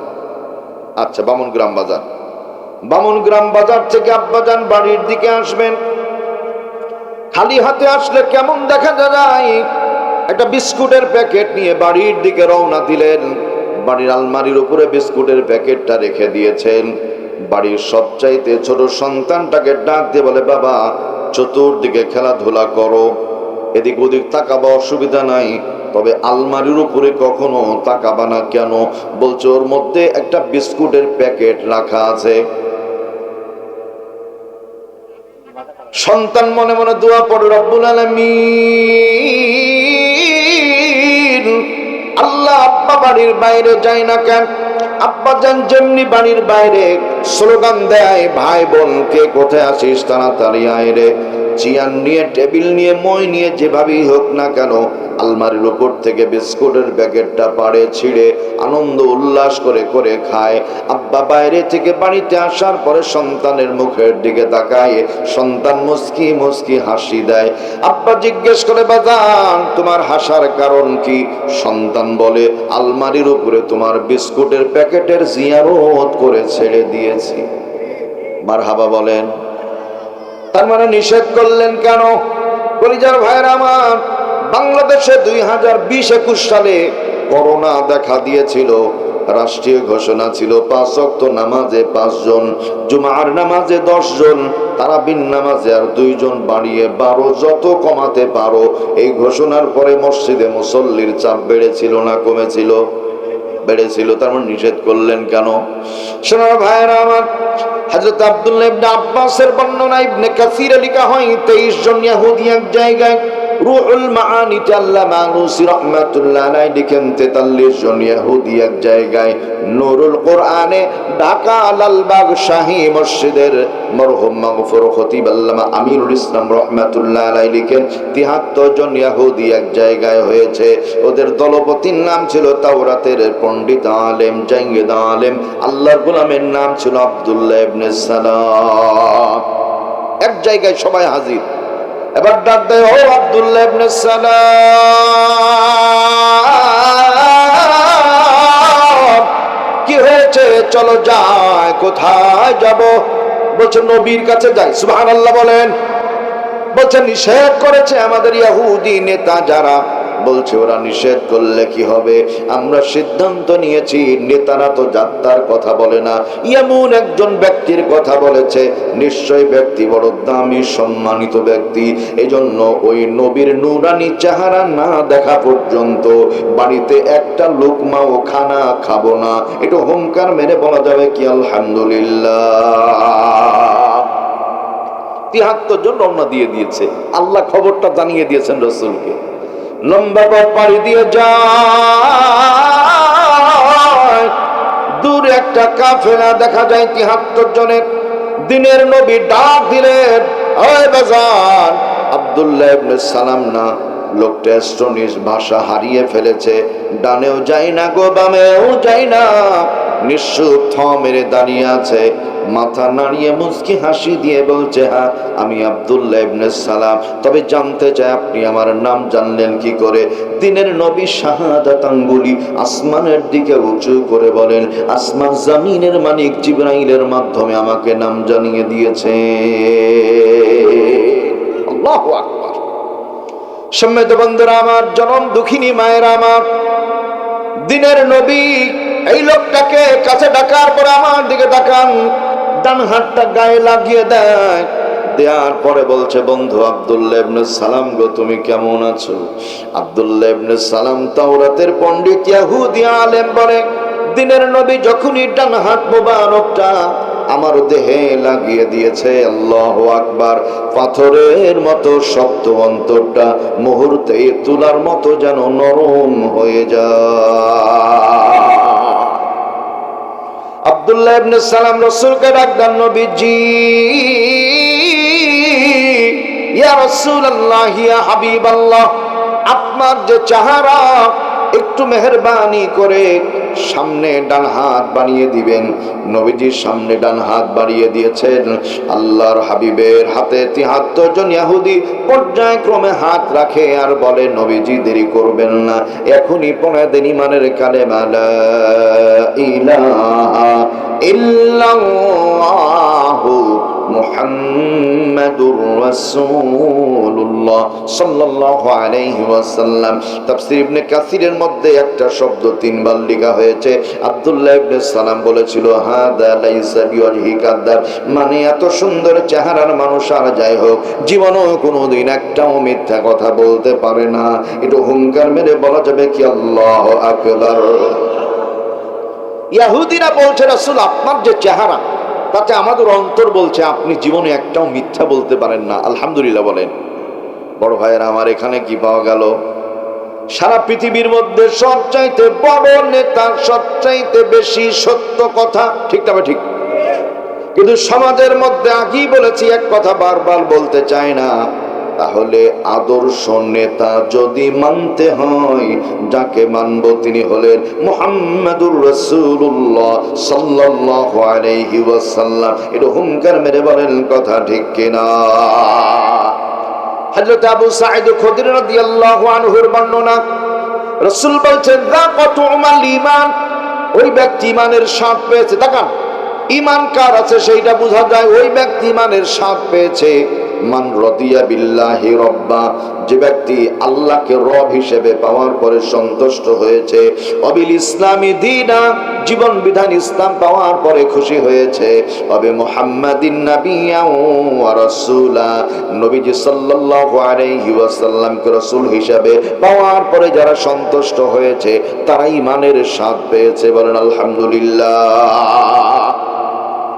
আচ্ছা, বামুন গ্রাম বাজার। বামুন গ্রাম বাজার থেকে আব্বাজান বাড়ির দিকে আসবেন। খালি হাতে আসলে কেমন দেখা যায়? একটা বিস্কুটের প্যাকেট নিয়ে বাড়ির দিকে রওনা দিলেন। বাড়ির আলমারির উপরে বিস্কুটের প্যাকেটটা রেখে দিয়েছেন। বাড়ির সবচাইতে ছোট সন্তানটাকে ডাক দিয়ে বলে, বাবা চতুর্দিকে খেলাধুলা করো, এদিক ওদিক তাকাবা, অসুবিধা নাই, তবে আলমারির উপরে কখনো তাকাবা না। কেন? বলছে ওর মধ্যে একটা বিস্কুটের প্যাকেট রাখা আছে। সন্তান মনে মনে দোয়া পড়ে, রব্বুল আলামিন, আল্লাহ আব্বা বাড়ির বাইরে যায় না কেন? আব্বা যান যেমনি বাড়ির বাইরে স্লোগান দেয়, ভাই বোন কে কোথায় আসিস, তাড়াতাড়ি আয় রে। চেয়ার নিয়ে, টেবিল নিয়ে, মই নিয়ে, যেভাবেই হোক না কেন আলমারির উপর থেকে বিস্কুটের প্যাকেটটা পাড়ে ছিঁড়ে আনন্দ উল্লাস করে করে খায়। আব্বা বাইরে থেকে বাড়িতে আসার পরে সন্তানের মুখের দিকে তাকায়, সন্তান মুস্কি মুস্কি হাসি দেয়। আব্বা জিজ্ঞেস করে, বাজান তোমার হাসার কারণ কি? সন্তান বলে, আলমারির উপরে তোমার বিস্কুটের প্যাকেটের জিয়ারত করে ছেড়ে দিয়েছি। মারহাবা বলেন। তার মানে নিষেধ করলেন কেন? কলিজার ভাইরা আমার, বাংলাদেশে 2020-21 সালে করোনা দেখা দিয়েছিল। রাষ্ট্রীয় ঘোষণা ছিল 5 ওয়াক্ত নামাজে 5 জন, জুমার নামাজে 10 জন, তারাবির নামাজে আর 2 জন বাড়িয়ে 12, যত কমাতে পারো। এই ঘোষণার পরে মসজিদে মুসল্লির চাপ বেড়েছিল না কমেছিল? বেড়েছিল। তার মানে নিষেধ করলেন কেন? শোনার ভাইরা আমার, হযরত আব্দুল্লাহ ইবনে আব্বাসের বর্ণনা ইবনে কাসিরে লেখা হয়, 23 জন ইহুদি এক জায়গায়। রুহুল মাআনিতে আল্লামা আলুসি রাহমাতুল্লাহ আলাইহি লিখেন 43 জন ইহুদি এক জায়গায়। নূরুল কোরআনে ঢাকা লালবাগ শাহী মসজিদের মরহুম মাগফুর খতিব আল্লামা আমিরুল ইসলাম রাহমাতুল্লাহ আলাইহি লিখেন 73 জন ইহুদি এক জায়গায় হয়েছে। ওদের দলপতির নাম ছিল তাওরাতের পণ্ডিত আলেম, জাঙ্গিদ আলেম। আল্লাহর গোলামের নাম ছিল আব্দুল্লাহ ইবনে সালাম। এক জায়গায় সবাই হাজির। এবার ডাক দেয়, ও আব্দুল্লাহ ইবনে সালাম, কি হয়েছে? চলো যাই। কোথায় যাব? বলছে নবীর কাছে যাই। সুবহানাল্লাহ বলেন। বলছে নিষেধ করেছে আমাদের ইহুদি নেতা যারা। বলছে ওরা নিষেধ করলে কি হবে? আমরা সিদ্ধান্ত নিয়েছি, নেতারা তো যাত্রার কথা বলে না, এমন একজন ব্যক্তির কথা বলেছে, নিশ্চয় ব্যক্তি বড় দামি সম্মানিত ব্যক্তি। এজন্য ওই নবীর নূরানি চেহারা না দেখা পর্যন্ত বাড়িতে একটা লুকমাও খানা খাবো না। একটু হুঙ্কার মেরে বলা যাবে কি আলহামদুলিল্লাহ। 73 জন রওনা দিয়ে দিয়েছে। আল্লাহ খবরটা জানিয়ে দিয়েছেন রাসূলকে। লম্বা পথ পাড়ি দিয়ে যায়, দূরে একটা কাফেলা দেখা যায় 73 জনের। দিনের নবী ডাক দিলেন, ওই বাজার, আব্দুল্লাহ ইবনে সালাম না, লোকটা এস্টোনিশ ভাষা হারিয়ে ফেলেছে, ডানেও যাই না গো বামেও যাই না, নিঃসুপ থ মেরে দাঁড়িয়ে আছে, মাথা নাড়িয়ে মুচকি হাসি দিয়ে বলছে, হ্যাঁ আমি আব্দুল্লাহ ইবনে সালাম, তবে জানতে চাই আপনি আমার নাম জানলেন কি করে? দিনের নবী শাহাদাত আঙ্গুলি আসমানের দিকে উঁচু করে বলেন, আসমান জমিনের মালিক জিবরাইলের মাধ্যমে আমাকে নাম জানিয়ে দিয়েছে। আল্লাহু আকবার। সম্মানিত বন্ধুরা আমার, জনম দুঃখিনী মায়েরা আমার, দিনের নবী এই লোকটাকে কাছে ডাকার পরে আমার দিকে তাকান, ডান হাতটা গায়ে লাগিয়ে দেয়, দেওয়ার পরে বলছে, বন্ধু আব্দুল্লাহ ইবনে সালাম গো, তুমি কেমন আছো? আব্দুল্লাহ ইবনে সালাম তাওরাতের পণ্ডিত, ইহুদি আলেম বলে, দিনের নবী যখনই ডান হাত মোবারকটা আমার দেহে লাগিয়ে দিয়েছে, আল্লাহু আকবার, পাথরের মতো শক্ত অন্তরটা মুহূর্তে তুলার মতো যেন নরম হয়ে যায়। আব্দুল্লাহ ইবনে সালাম রাসূলকে ডাক দেন, নবীজি, ইয়া রাসূলুল্লাহ, ইয়া হাবিবাল্লাহ, আপনার যে চেহারা, একটু মেহেরবানি করে সামনে ডান হাত বাড়িয়ে দিবেন। নবীজির সামনে ডান হাত বাড়িয়ে দিয়েছেন। আল্লাহর হাবিবের হাতে ৭৩ জন ইহুদি পর্যায়ক্রমে হাত রাখে আর বলে, নবীজি দেরি করবেন না, এখনই পড়ে দেন ঈমানের কালেমা, লা ইলাহা ইল্লাল্লাহু মুহাম্মাদুর রাসূলুল্লাহ সাল্লাল্লাহু আলাইহি ওয়াসাল্লাম। তাফসীর ইবনে কাসিরের মধ্যে একটা শব্দ ৩ বার লেখা হয়েছে। আব্দুল্লাহ ইবনে সালাম বলেছিল, হাদা লাইসা বিওয়াজহি কাদ্দাব, মানে এত সুন্দর চেহারার মানুষ আর যাই হোক জীবনেও কোনোদিন একটাও মিথ্যা কথা বলতে পারে না। এটা হুঙ্কার মেরে বলা যাবে কি, আল্লাহু আকবার। ইহুদিরা বলছে, রাসূল আপনার যে চেহারা, তাতে আমাদের অন্তর বলছে আপনি জীবনে একটাও মিথ্যা বলতে পারেন না। আলহামদুলিল্লাহ বলেন। বড় ভাইয়েরা আমার, এখানে কি পাওয়া গেল? সারা পৃথিবীর মধ্যে সবচাইতে বড় নেতা, সবচাইতে বেশি সত্য কথা, ঠিক না ঠিক? কিন্তু সমাজের মধ্যে আগেই বলেছি, এক কথা বারবার বলতে চায় না। তাহলে আদর্শ নেতা যদি মানতে হয়, যাকে মানব তিনি হলেন মুহাম্মাদুর রাসূলুল্লাহ সাল্লাল্লাহু আলাইহি ওয়াসাল্লাম। এটা হুঙ্কার মেরে বলেন, কথা ঠিক কিনা? হযরত আবু সাঈদ খুদরি রাদিয়াল্লাহু আনহুর বর্ণনা, রাসূল বলছেন, যাকাতু উমাল ঈমান, ওই ব্যক্তি ঈমানের স্বাদ পেয়েছে। তাকান, ঈমান কার আছে সেইটা বোঝা যায়, ওই ব্যক্তি ঈমানের স্বাদ পেয়েছে। মান রাদিয়া বিল্লাহি রব্বা, যে ব্যক্তি আল্লাহকে রব হিসেবে পাওয়ার পরে সন্তুষ্ট হয়েছে, অবিল ইসলামি দীনা, জীবন বিধান ইসলাম পাওয়ার পরে খুশি হয়েছে, অবে মুহাম্মাদিন নাবিয়্যা ওয়া রাসূলা, নবীজি সাল্লাল্লাহু আলাইহি ওয়াসাল্লামকে রাসূল হিসেবে পাওয়ার পরে যারা সন্তুষ্ট হয়েছে, তারা ঈমানের স্বাদ পেয়েছে। বলেন আলহামদুলিল্লাহ।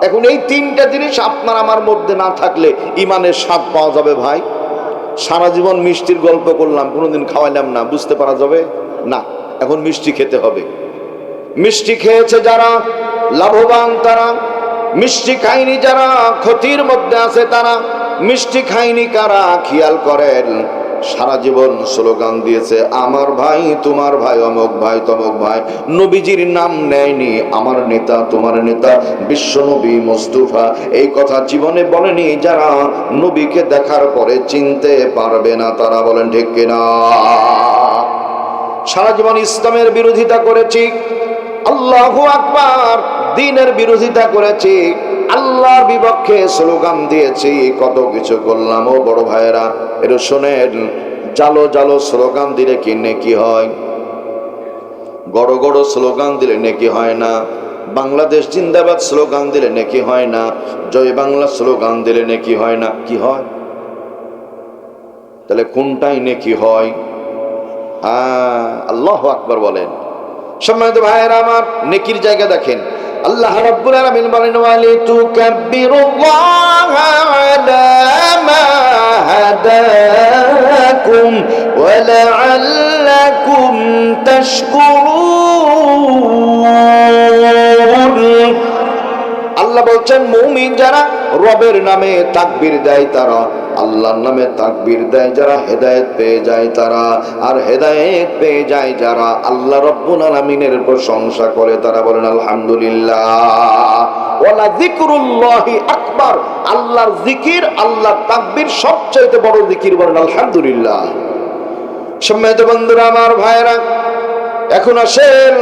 এখন এই 3টা জিনিস আপনার আমার মধ্যে না থাকলে ঈমানের স্বাদ পাওয়া যাবে ভাই? সারা জীবন মিষ্টির গল্প করলাম, কোনোদিন খাওয়াইলাম না, বুঝতে পারা যাবে না। এখন মিষ্টি খেতে হবে। মিষ্টি খেয়েছে যারা লাভবান তারা, মিষ্টি খায়নি যারা ক্ষতির মধ্যে আছে তারা। মিষ্টি খায়নি কারা? খেয়াল করেন, সারা জীবন স্লোগান দিয়েছে, আমার ভাই, তোমার ভাই, অমুক ভাই, তমুক ভাই, নবীজির নাম নেয়নি, আমার নেতা, তোমার নেতা, বিশ্ব নবী মুস্তাফা, এই কথা জীবনে বলেনি যারা নবীকে দেখার পরে চিনতে পারবে না তারা। বলেন ঠিক কিনা? সারা জীবন ইসলামের বিরোধিতা করেছি, আল্লাহু আকবার, দ্বীনের বিরোধিতা করেছি, আল্লাহর বিপক্ষে স্লোগান দিয়েছি, কত কিছু করলাম। ও বড় ভাইয়েরা, এটা শোনেন, জালো জালো স্লোগান দিলে কি নেকি হয়? গড় গড় স্লোগান দিলে নেকি হয় না। বাংলাদেশ জিন্দাবাদ স্লোগান দিলে নেকি হয় না। জয় বাংলা স্লোগান দিলে নেকি হয় না। কি হয়? তাহলে কোনটাই নেকি হয়? হ্যাঁ, আল্লাহু আকবার বলেন। সম্মানিত ভাইয়েরা আমার, নেকির জায়গা দেখেন। আল্লাহ রাব্বুল আলামিন বলেন, ওয়ালিতুকাব্বিরুল্লাহা আলা মা হাদাকুম ওয়া লাআল্লাকুম তাশকুরুন। আল্লাহ বলছেন, মুমিন যারা রবের নামে তাকবীর দেয় তারা, আল্লাহর নামে তাকবীর দেয় যারা, হেদায়েত পেয়ে যায় তারা। আর হেদায়েত পেয়ে যায় যারা আল্লাহ রাব্বুল আলামিনের প্রশংসা করে তারা, বলেন আলহামদুলিল্লাহ। ওয়ালা যিকরুল্লাহি আকবার, আল্লাহর জিকির, আল্লাহর তাকবীর সবচেয়ে বড় জিকির, বলেন আলহামদুলিল্লাহ। সম্মানিত বন্ধুরা, আমার ভাইরা, এখন আসেন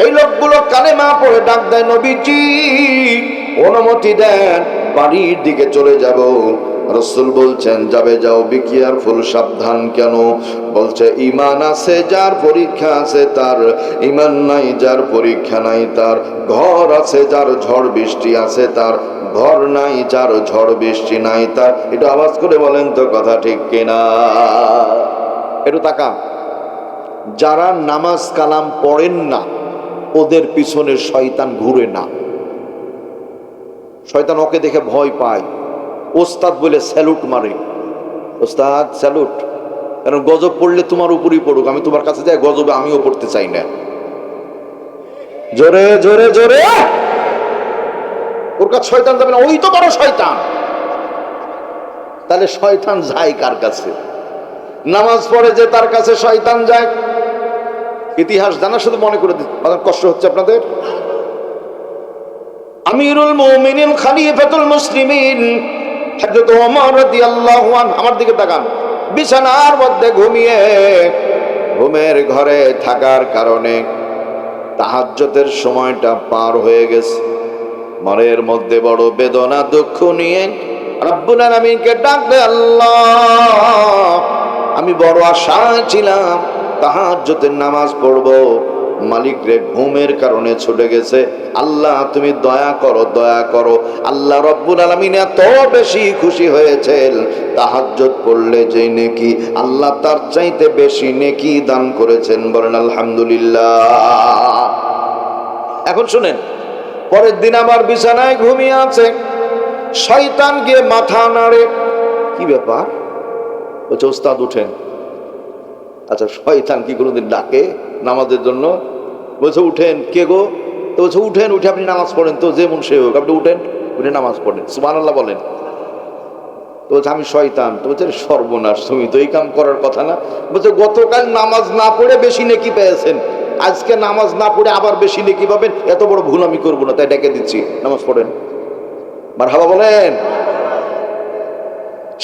এই লোকগুলো কালেমা পড়ে ডাক দেয়, নবীজি অনুমতি দেন বাড়ির দিকে চলে যাব। রাসূল বলছেন, যাবে যাও, বি কেয়ারফুল, সাবধান। কেন? বলছে ঈমান আছে যার পরীক্ষা আছে তার, ঈমান নাই যার পরীক্ষা নাই তার। ঘর আছে যার ঝড় বৃষ্টি আছে তার, ঘর নাই যার ঝড় বৃষ্টি নাই তার। একটু আওয়াজ করে বলেন তো কথা ঠিক কিনা? একটু তাকা। যারা নামাজ কালাম পড়েন না ওদের পিছনে শয়তান ঘুরে না। শয়তান ওকে দেখে ভয় পায়, ওস্তাদ বলে স্যালুট মারে, ওস্তাদ স্যালুট। কারণ গজব পড়লে তোমার উপরই পড়ুক, আমি তোমার কাছে যাই গজবে আমিও পড়তে চাই না। জোরে জোরে জোরে ওর কাছে শয়তান যাবে না, ওই তো বড় শয়তান। তাহলে শয়তান যায় কার কাছে? নামাজ পড়ে যে তার কাছে শয়তান যায়। ইতিহাস জানা, শুধু মনে করে দিন, কষ্ট হচ্ছে আপনাদের। আমিরুল মুমিনিন খলিফাতুল মুসলিমিন হযরত ওমর রাদিয়াল্লাহু আনহু, আমার দিকে তাকান, বিছানার মধ্যে ঘুমিয়ে, ঘুমের ঘরে থাকার কারণে তাহাজ্জুদের সময়টা পার হয়ে গেছে। মনের মধ্যে বড় বেদনা দুঃখ নিয়ে রব্বুল আলামিনকে ডাক দেয়, আল্লাহ আমি বড় আশায় ছিলাম তাহাজ্জুদের নামাজ পড়বো, মালিক রে ঘুমের কারণে ছুটে গেছে। আল্লাহ তুমি দয়া করো, দয়া করো। আল্লাহ রব্বুল আলামিন এত বেশি খুশি হয়েছেন, তাহাজ্জুদ পড়লে যে নেকি, আল্লাহ তার চাইতে বেশি নেকি দান করেছেন, বলেন আলহামদুলিল্লাহ। এখন শুনেন, পরের দিন আবার বিছানায় ঘুমিয়ে আছে, শয়তান গিয়ে মাথা নাড়ে। কি ব্যাপার? বলছে, ওস্তাদ উঠেন। আচ্ছা, শয়তান কি কোনোদিন ডাকে নামাজের জন্য? বলছে উঠেন। কে গো? তো বলছে উঠেন, উঠে আপনি নামাজ পড়েন তো, যেমন সে হোক, আপনি উঠেন, উঠে নামাজ পড়েন, সুবহানাল্লাহ বলেন। তো বলছে আমি শয়তান। তো বলছে সর্বনাশ, তুমি তো এই কাম করার কথা না। বলছে গতকাল নামাজ না পড়ে বেশি নেকি পেয়েছেন, আজকে নামাজ না পড়ে আবার বেশি নেকি পাবেন, এত বড় ভুল আমি করবো না, তাই ডেকে দিচ্ছি, নামাজ পড়েন। মারহাবা বলেন।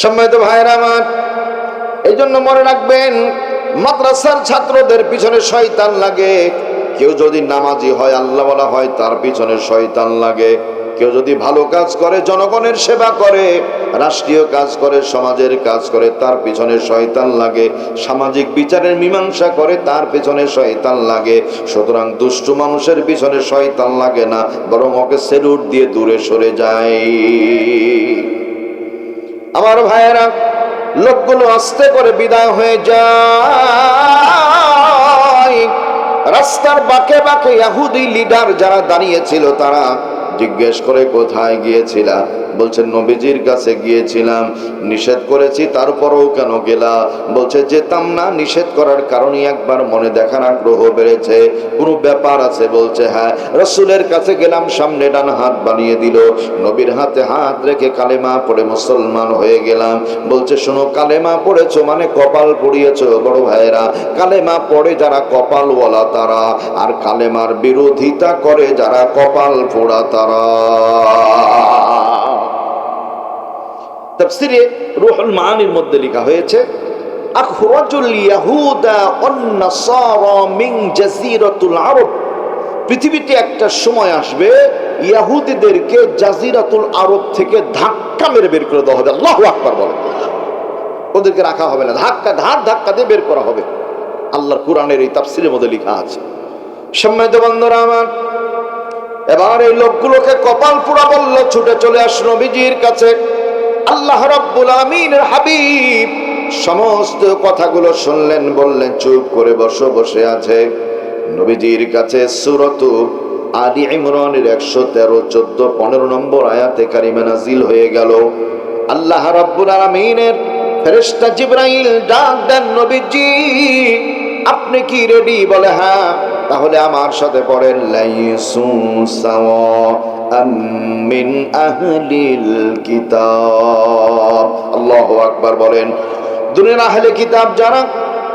সম্মানিত ভাইরা আমার, এই জন্য মনে রাখবেন, মাদ্রাসার ছাত্রদের পিছনে শয়তান লাগে। কেউ যদি নামাজি হয়, আল্লাহওয়ালা হয়, তার পিছনে শয়তান লাগে। কেউ যদি ভালো কাজ করে, জনগণের সেবা করে, রাষ্ট্রীয় কাজ করে, সমাজের কাজ করে, তার পিছনে শয়তান লাগে। সামাজিক বিচারের মীমাংসা করে, তার পিছনে শয়তান লাগে। সুতরাং দুষ্ট মানুষের পিছনে শয়তান লাগে না, বরং ওকে সেলুট দিয়ে দূরে সরে যায়। আমার ভাইয়েরা, লোকগুলো আস্তে করে বিদায় হয়ে যায়। রাস্তার বাঁকে বাঁকে ইহুদি লিডার যারা দাঁড়িয়েছিল তারা জিজ্ঞেস করে, কোথায় গিয়েছিলা? বলছেন নবীজির কাছে গিয়েছিলাম, নিষেধ করেছি তারপরেও কেন গেলা? বলছে যেতাম না, নিষেধ করার কারণে একবার মনে দেখার আগ্রহ বেড়েছে, কোনো ব্যাপার আছে। বলছে হ্যাঁ। রাসূলের কাছে গেলাম, সামনে ডান হাত বানিয়ে দিল, নবীর হাতে হাত রেখে কালেমা পড়ে মুসলমান হয়ে গেলাম। বলছে শোনো, কালেমা পড়েছো মানে কপাল পড়িয়েছো। বড় ভাইরা, কালেমা পড়ে যারা কপালওয়ালা তারা, আর কালেমার বিরোধিতা করে যারা কপাল পোড়া তারা। তাফসীরে রুহুল মাআনির মধ্যে লেখা হয়েছে, আখরাজুল ইয়াহুদা ওয়ান নাসারা মিন জাজিরাতুল আরব। পৃথিবীতে একটা সময় আসবে ইহুদিদেরকে জাজিরাতুল আরব থেকে ধাক্কা মেরে বের করে দেওয়া হবে। আল্লাহু আকবার বলেন। ওদেরকে রাখা হবে না, ধাক্কা দিয়ে বের করা হবে। আল্লাহর কোরআনের এই তাফসীরের মধ্যে লেখা আছে। সম্মানিত বন্ধুরা আমার, এবার এই লোকগুলোকে কপাল পোড়া বলল, ছুটে চলে আসলো নবীজির কাছে। আল্লাহ রাব্বুল আমিনের হাবিব সমস্ত কথাগুলো শুনলেন, বললেন চুপ করে বসো। বসে আছে নবীজির কাছে সূরাতু আলী ইমরানের 113, 14, 15 নম্বর আয়াতে কারিমা নাজিল হয়ে গেল। আল্লাহ রাব্বুল আমিনের ফেরেশতা জিবরাইল ডাক দেন, নবীজি আপনি কি রেডি? বলে হ্যাঁ। তাহলে আমার সাথে পড়েন, লাইসু সাওয়া, মিন আহলিল কিতাব। আল্লাহু আকবার বলেন। দুনিয়ার আহলে কিতাব যারা,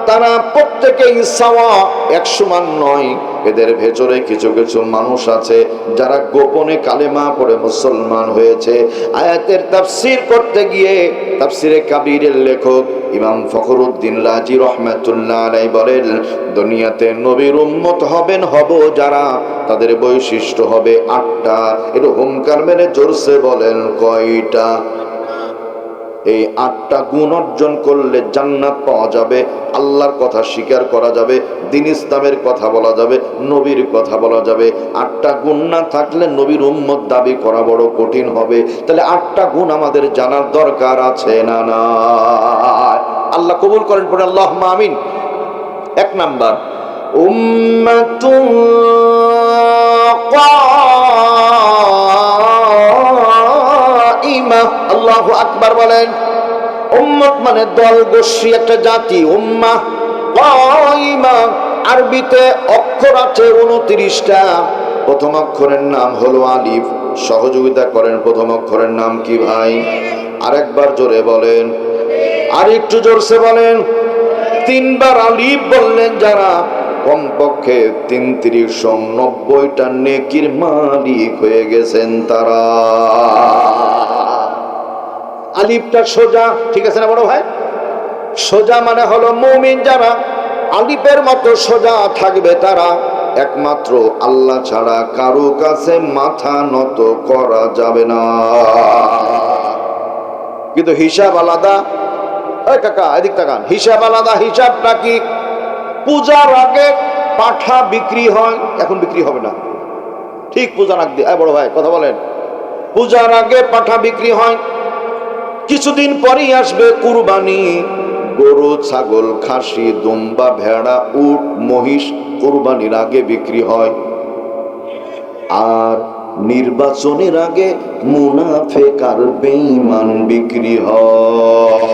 তারা প্রত্যেকেই সাওয়া, এক সমান নয়। এদের ভেতরে কিছু কিছু মানুষ আছে যারা গোপনে কালেমা পড়ে মুসলমান হয়েছে। আয়াতের তাফসীর করতে গিয়ে তাফসীরে কাবীরের লেখক ইমাম ফখরুদ্দিন রাজি রহমাতুল্লাহ আলাইহি বলেন, দুনিয়াতে নবীর উম্মত হব যারা, তাদের বৈশিষ্ট্য হবে 8টা। একটু হুঙ্কার মেরে জোরসে বলেন কয়টা? এই 8টা গুণ অর্জন করলে জান্নাত পাওয়া যাবে, আল্লাহর কথা স্বীকার করা যাবে, দ্বীন ইসলামের কথা বলা যাবে, নবীর কথা বলা যাবে। 8টা গুণ না থাকলে নবীর উম্মত দাবি করা বড় কঠিন হবে। তাহলে 8টা গুণ আমাদের জানার দরকার আছে না? না, আল্লাহ কবুল করেন, পড়ে আল্লাহুম্মা আমিন। 1 নাম্বার, উম্মাতুন কাইমা। আল্লাহু আকবার বলেন। উম্মত মানে দল, গোষ্ঠী, একটা জাতি। উম্মাহ কাইমা, আরবিতে অক্ষর আছে 29টা। প্রথম অক্ষরের নাম হলো আলিফ। সহযোগিতা করেন, প্রথম অক্ষরের নাম কি ভাই? আরেকবার জোরে বলেন, আর একটু জোরসে বলেন। 3বার আলিফ বললেন যারা, কমপক্ষে 3390টা নেকির মালিক হয়ে গেছেন তারা। আলিফটা সোজা, ঠিক আছে না বড় ভাই? সোজা মানে হলো মুমিন যারা, আলিফের মতো সোজা থাকবে তারা। একমাত্র আল্লাহ ছাড়া কারো কাছে মাথা নত করা যাবে না। কিন্তু হিসাব আলাদা। এই কাকা এদিক তাকান, হিসাব আলাদা। হিসাবটা কি? পূজার আগে পাঠা বিক্রি হয়, এখন বিক্রি হবে না। ঠিক পূজার আগে, বড় ভাই কথা বলেন, পূজার আগে পাঠা বিক্রি হয়। কিছুদিন পরেই আসবে কুরবানি। গরু, ছাগল, খাসি, দুম্বা, ভেড়া, উট, মহিষ কুরবানির আগে বিক্রি হয়। আর নির্বাচনের আগে মুনাফেক আর বেঈমান বিক্রি হয়।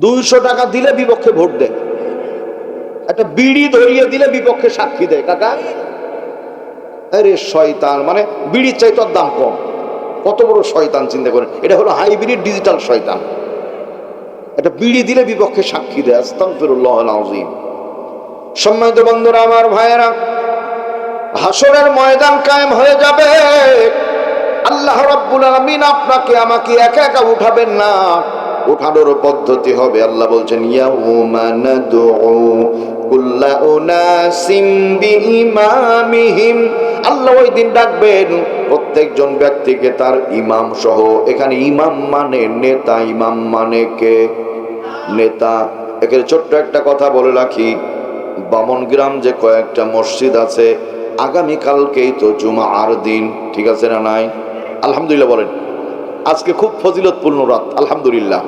200 টাকা দিলে বিপক্ষে ভোট দেয়, একটা বিড়ি ধরিয়ে দিলে বিপক্ষে সাক্ষী দেয়। কাকা আরে শয়তান, মানে বিড়ির চাই তোর দাম কম। কত বড় শয়তান চিন্তা করেন। এটা হলো হাইব্রিড ডিজিটাল শয়তান। একটা বিড়ি দিলে বিপক্ষে সাক্ষী দেয়। আস্তাগফিরুল্লাহল আযীম। সম্মানিত বন্ধুরা, আমার ভাইয়েরা, হাসরের ময়দান কায়েম হয়ে যাবে। আল্লাহ রাব্বুল আলামিন আপনাকে আমাকে একা একা উঠাবেন না, উঠানোর পদ্ধতি হবে। আল্লাহ বলছেন, ইয়াউমা নাদউ কুল্লা উনাসিম বিইমামিহিম। আল্লাহ ওই দিন ডাকবেন প্রত্যেকজন ব্যক্তিকে তার ইমাম সহ। এখানে ইমাম মানে নেতা। ইমাম মানে কে? নেতা। এখানে ছোট্ট একটা কথা বলে রাখি, বামনগ্রাম যে কয়েকটা মসজিদ আছে, আগামীকালকেই তো জুমার দিন, ঠিক আছে না নাই? আলহামদুলিল্লাহ বলেন। আজকে খুব ফজিলতপূর্ণ রাত, আলহামদুলিল্লাহ।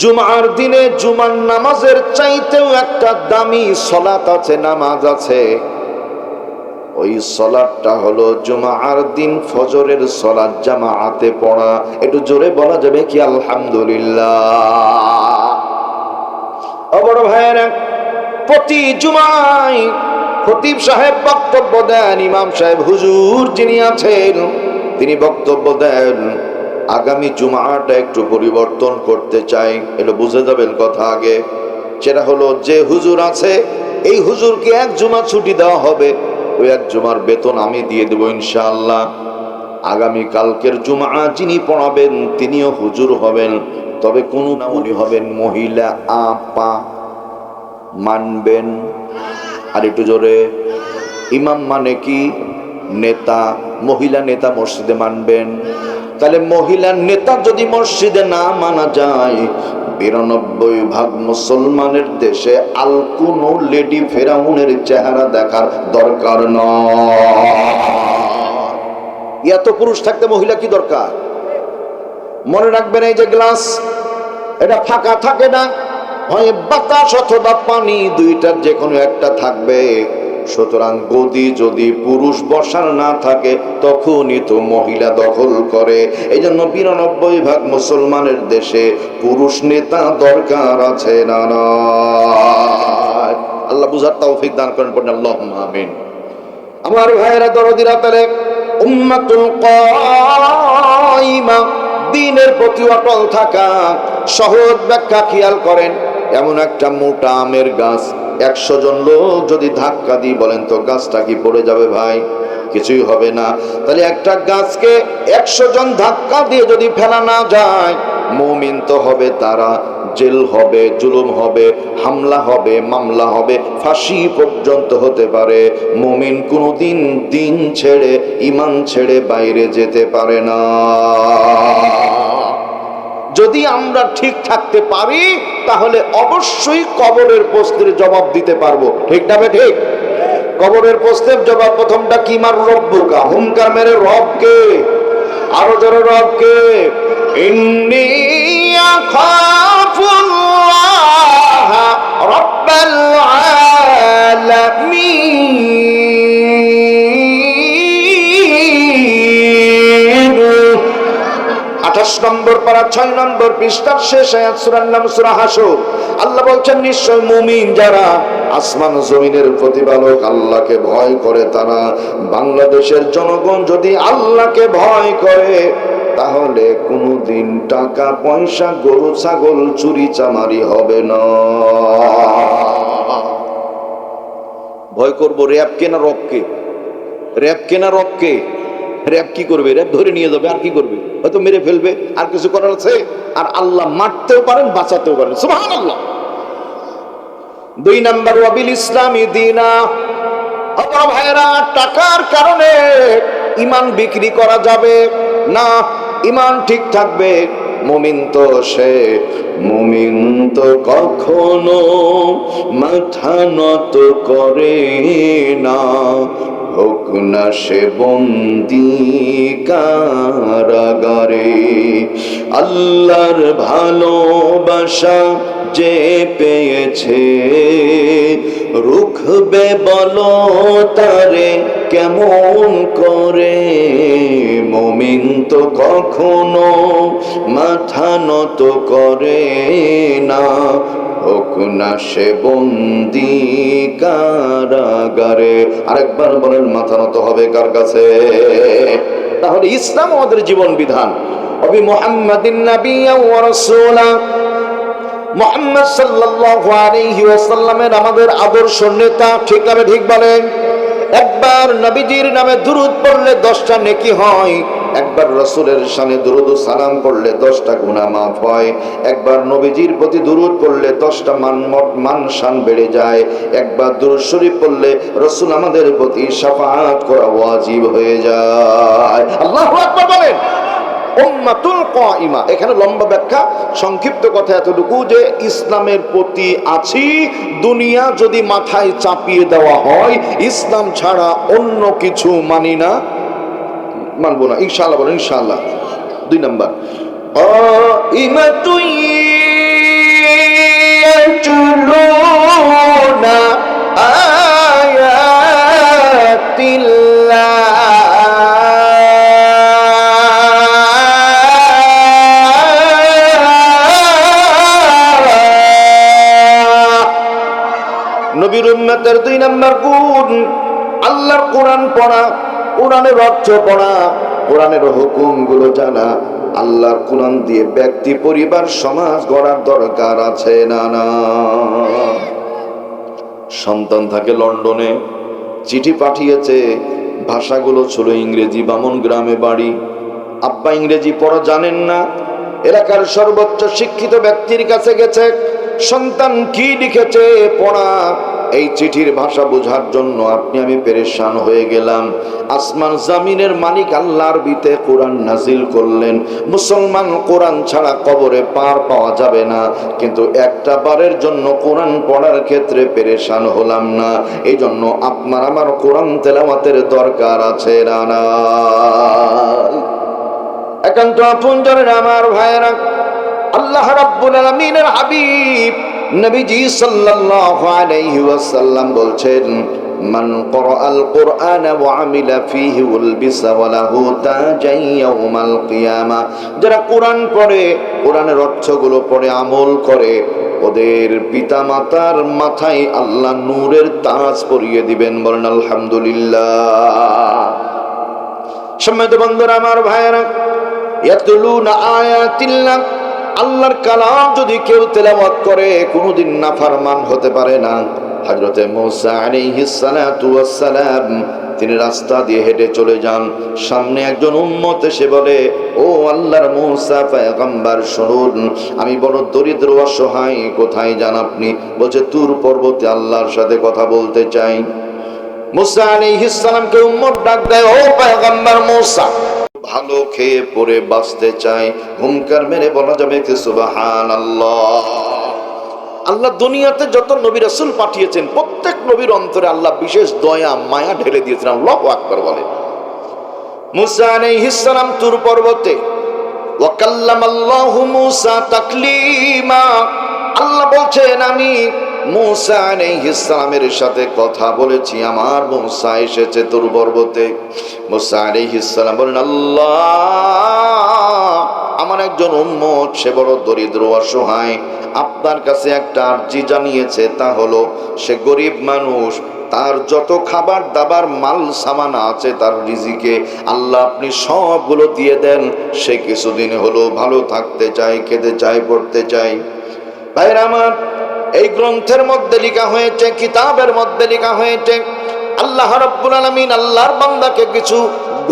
জুমার দিনে জুমার নামাজের চাইতেও একটা দামি সালাত আছে, নামাজ আছে। ওই সালাতটা হলো জুমার দিন ফজরের সালাত জামাতে পড়া। একটু জোরে বলা যাবে কি আলহামদুলিল্লাহ? ও বড় ভাইয়েরা, প্রতি জুমায় খতিব সাহেব বক্তব্য দেন। ইমাম সাহেব হুজুর যিনি আছেন তিনি বক্তব্য দেন। আগামী জুমাটা একটু পরিবর্তন করতে চাই, এটা বুঝে যাবেন কথা আগে। সেটা হলো, যে হুজুর আছে এই হুজুরকে 1 জুমা ছুটি দেওয়া হবে। ওই 1 জুমার বেতন আমি দিয়ে দেবো ইনশাআল্লাহ। আগামী কালকের জুমা যিনি পড়াবেন তিনিও হুজুর হবেন, তবে কোন উনি হবেন মহিলা আপা। মানবেন? আর একটু জোরে। ইমাম মানে কি? নেতা। মহিলা নেতা মসজিদে মানবেন? তাহলে মহিলা নেতা যদি মসজিদে না মানা যায়, 92 মুসলমানের দেশে আল কোন লেডি ফেরাউনের চেহারা দেখার দরকার নয়। এত পুরুষ থাকতে মহিলা কি দরকার? মনে রাখবেন, এই যে গ্লাস, এটা ফাঁকা থাকে না, হয় বাতাস অথবা পানি, দুইটার যে কোনো একটা থাকবে। সুতরাং গদি যদি পুরুষ বসার না থাকে তখনই তো মহিলা দখল করে। এই জন্য 92 মুসলমানের দেশে পুরুষ নেতা দরকার আছে না? আল্লাহ বুঝার তৌফিক দান করেন, পড়েন আল্লাহুম্মা আমিন। আমার ভাইয়েরা দরদিরা, তাহলে উম্মাতুল কায়িমা, দ্বীনের প্রতি অটল থাকা। সহজ ব্যাখ্যা খেয়াল করেন। এমন একটা মোটা আমের গাছ, 100 জন লোক যদি ধাক্কা দিই, বলেন তো গাছটা কি পড়ে যাবে ভাই? কিছুই হবে না। তাহলে একটা গাছকে 100 জন ধাক্কা দিয়ে যদি ফেলা না যায়, মুমিন তো হবে তারা। জেল হবে, জুলুম হবে, হামলা হবে, মামলা হবে, ফাঁসি পর্যন্ত হতে পারে। মুমিন কোনোদিন দিন ছেড়ে, ঈমান ছেড়ে বাইরে যেতে পারে না। যদি আমরা ঠিক থাকতে পারি, তাহলে অবশ্যই কবরের প্রশ্নের জবাব দিতে পারবো। ঠিক না বে ঠিক? কবরের প্রশ্নের জবাব প্রথমটা কি? মার রব্বুকা, হুঙ্কার মেরে রবকে, আরো জোরে রবকে। ইন্নী আখাফুল্লাহ রাব্বাল আলামিন। 28 নম্বর পারা 6 নম্বর পৃষ্ঠার শেষ আয়াত, সূরার নাম সূরা হাসর। আল্লাহ বলছেন, নিশ্চয় মুমিন যারা আসমান জমিনের প্রতিপালক আল্লাহকে ভয় করে, তারা, বাংলাদেশের জনগণ যদি আল্লাহকে ভয় করে, তাহলে কোনোদিন টাকা পয়সা, গরু ছাগল চুরি চামারি হবে না। ভয় করবো র্যাবকে না রবকে? র্যাবকে না রবকে? র্যাব কি করবে? র্যাব ধরে নিয়ে যাবে, আর কি করবে? হয়তো মেরে ফেলবে, আর কিছু করার আছে? আর আল্লাহ মারতেও পারেন, বাঁচাতেও পারেন। সুবহানাল্লাহ। 2 নম্বর, ওয়াবিল ইসলামি দীনা। আমার ভাইরা, টাকার কারণে ঈমান বিক্রি করা যাবে না। ঈমান ঠিক থাকবে। মুমিন তো সে, মুমিন তো কখনো মাথা নত করে না, হোক না সে বন্দী কারাগারে। আল্লাহর ভালোবাসা যে পেয়েছে, রুখবে বলো তারে কেমন করে। মুমিন তো কখনো মাথা নত করে না, হোক না সে বন্দী কারাগারে। আরেকবার বলেন, মাথা নত হবে কার কাছে? তাহলে ইসলাম আমাদের জীবন বিধান। অবি মুহাম্মাদিন নাবিয়্যা ওয়া রাসূলা, মুহাম্মদ সাল্লাল্লাহু আলাইহি ওয়াসাল্লামের আমাদের আদর্শ নেতা। ঠিক না? ঠিক বলেন। একবার নবীজির নামে দুরূদ পড়লে 10টা নেকি হয়। একবার রাসূলের শানে দুরূদ ও সালাম পড়লে 10টা গুনাহ মাফ হয়। একবার নবীজির প্রতি দুরূদ পড়লে 10টা মান শান বেড়ে যায়। একবার দুরূদ শরীফ পড়লে রাসূল আমাদের প্রতি শাফাআত করা ওয়াজিব হয়ে যায়। আল্লাহু আকবার বলেন। উম্মাতুল কায়িমা, এখানে লম্বা ব্যাখ্যা, সংক্ষিপ্ত কথা এতটুকু যে ইসলামের প্রতি আছি। দুনিয়া যদি মাথায় চাপিয়ে দেওয়া হয়, ইসলাম ছাড়া অন্য কিছু মানি না, মানবো না। ইনশাআল্লাহ বলেন, ইনশাআল্লাহ। 2 নম্বর, কায়িমাতুন ইয়াতলুনা আয়াতিল্লাহ। নবীর উম্মতের 2 নম্বর গুণ, আল্লাহর কোরআন পড়া, কোরআনের অর্থ পড়া, কোরআনের হুকুমগুলো জানা। আল্লাহর কোরআন দিয়ে ব্যক্তি, পরিবার, সমাজ গড়ার দরকার আছে না? না। সন্তান থাকে লন্ডনে, চিঠি পাঠিয়েছে, ভাষাগুলো ছিল ইংরেজি, বামন গ্রামে বাড়ি, আব্বা ইংরেজি পড়া জানেন না। এলাকার সর্বোচ্চ শিক্ষিত ব্যক্তির কাছে গেছে, সন্তান কি লিখেছে পড়া, এই চিঠির ভাষা বোঝার জন্য আপনি আমি পেরেশান হয়ে গেলাম। আসমান জামিনের মালিক আল্লাহ আরবিতে কোরআন নাজিল করলেন। মুসলমান কোরআন ছাড়া কবরে পার পাওয়া যাবে না, কিন্তু একটা বারের জন্য কোরআন পড়ার ক্ষেত্রে পেরেশান হলাম না। এই জন্য আপনার আমার কোরআন তেলাওয়াতের দরকার আছে না? একান্ত আপনজনের আমার ভাইয়েরা, আল্লাহ রাব্বুল আলামিনের হাবিব নবীজি সাল্লাল্লাহু আলাইহি ওয়াসাল্লাম বলছেন, মান ক্বরাআল কুরআন ওয়া আমিলা ফীহি উলবিসা ওয়া লাহু তাজান ইয়াউমাল কিয়ামা। যারা কোরআন পড়ে, কোরআনের অর্থগুলো পড়ে আমল করে, ওদের পিতা মাতার মাথায় আল্লাহ নূরের তাজ পরিয়ে দিবেন, বলেন আলহামদুলিল্লাহ। সম্মানিত বন্ধুরা, আমার ভাইয়েরা, ইয়াতলুনা আয়াতিল্লাহ, আল্লাহর কালাম যদি কেউ তেলাওয়াত করে কোনোদিন নাফরমান হতে পারে না। হযরতে মূসা আলাইহিস সালাতু ওয়াস সালাম তিনি রাস্তা দিয়ে হেঁটে চলে যান, সামনে একজন উম্মত এসে বলে, ও আল্লাহর মূসা পয়গম্বর শুনুন, আমি বড় দরিদ্র অসহায়, কোথায় যান আপনি? বলছে তুর পর্বতে আল্লাহর সাথে কথা বলতে চাই। মূসা আলাইহিস সালামকে উম্মত ডাক দেয়, ও পয়গম্বর মূসা, ভালো খেয়ে পরে বাঁচতে চাই, হুঙ্কার মেরে বলা যাবে কি সুবহানাল্লাহ। আল্লাহ দুনিয়াতে যত নবী রাসূল পাঠিয়েছেন প্রত্যেক নবীর অন্তরে আল্লাহ বিশেষ দয়া মায়া ঢেলে দিয়েছেন। আল্লাহু আকবার বলে। মূসা আলাইহিস সালাম তুর পর্বতে, ওয়া কাল্লামাল্লাহু মূসা তাকলিমা, আল্লাহ বলছেন আমি মূসা আলাইহিস সালামের সাথে কথা বলেছি, আমার মূসা এসেছে তুর পর্বতে। মূসা আলাইহিস সালাম বলেন, আল্লাহ, আমার একজন উম্মত, সে বড় দরিদ্র অসহায়, আপনার কাছে একটা আরজি জানিয়েছে, তা হলো সে গরিব মানুষ, তার যত খাবার দাবার মাল সামান আছে তার রিজিকে আল্লাহ আপনি সবগুলো দিয়ে দেন, সে কিছুদিন হলো ভালো থাকতে চায়, খেতে চায়, পড়তে চায়। ভাইরা আমার, এই গ্রন্থের মধ্যে লেখা হয়েছে, কিতাবের মধ্যে লেখা হয়েছে, আল্লাহ রাব্বুল আলামিন আল্লাহর বান্দাকে কিছু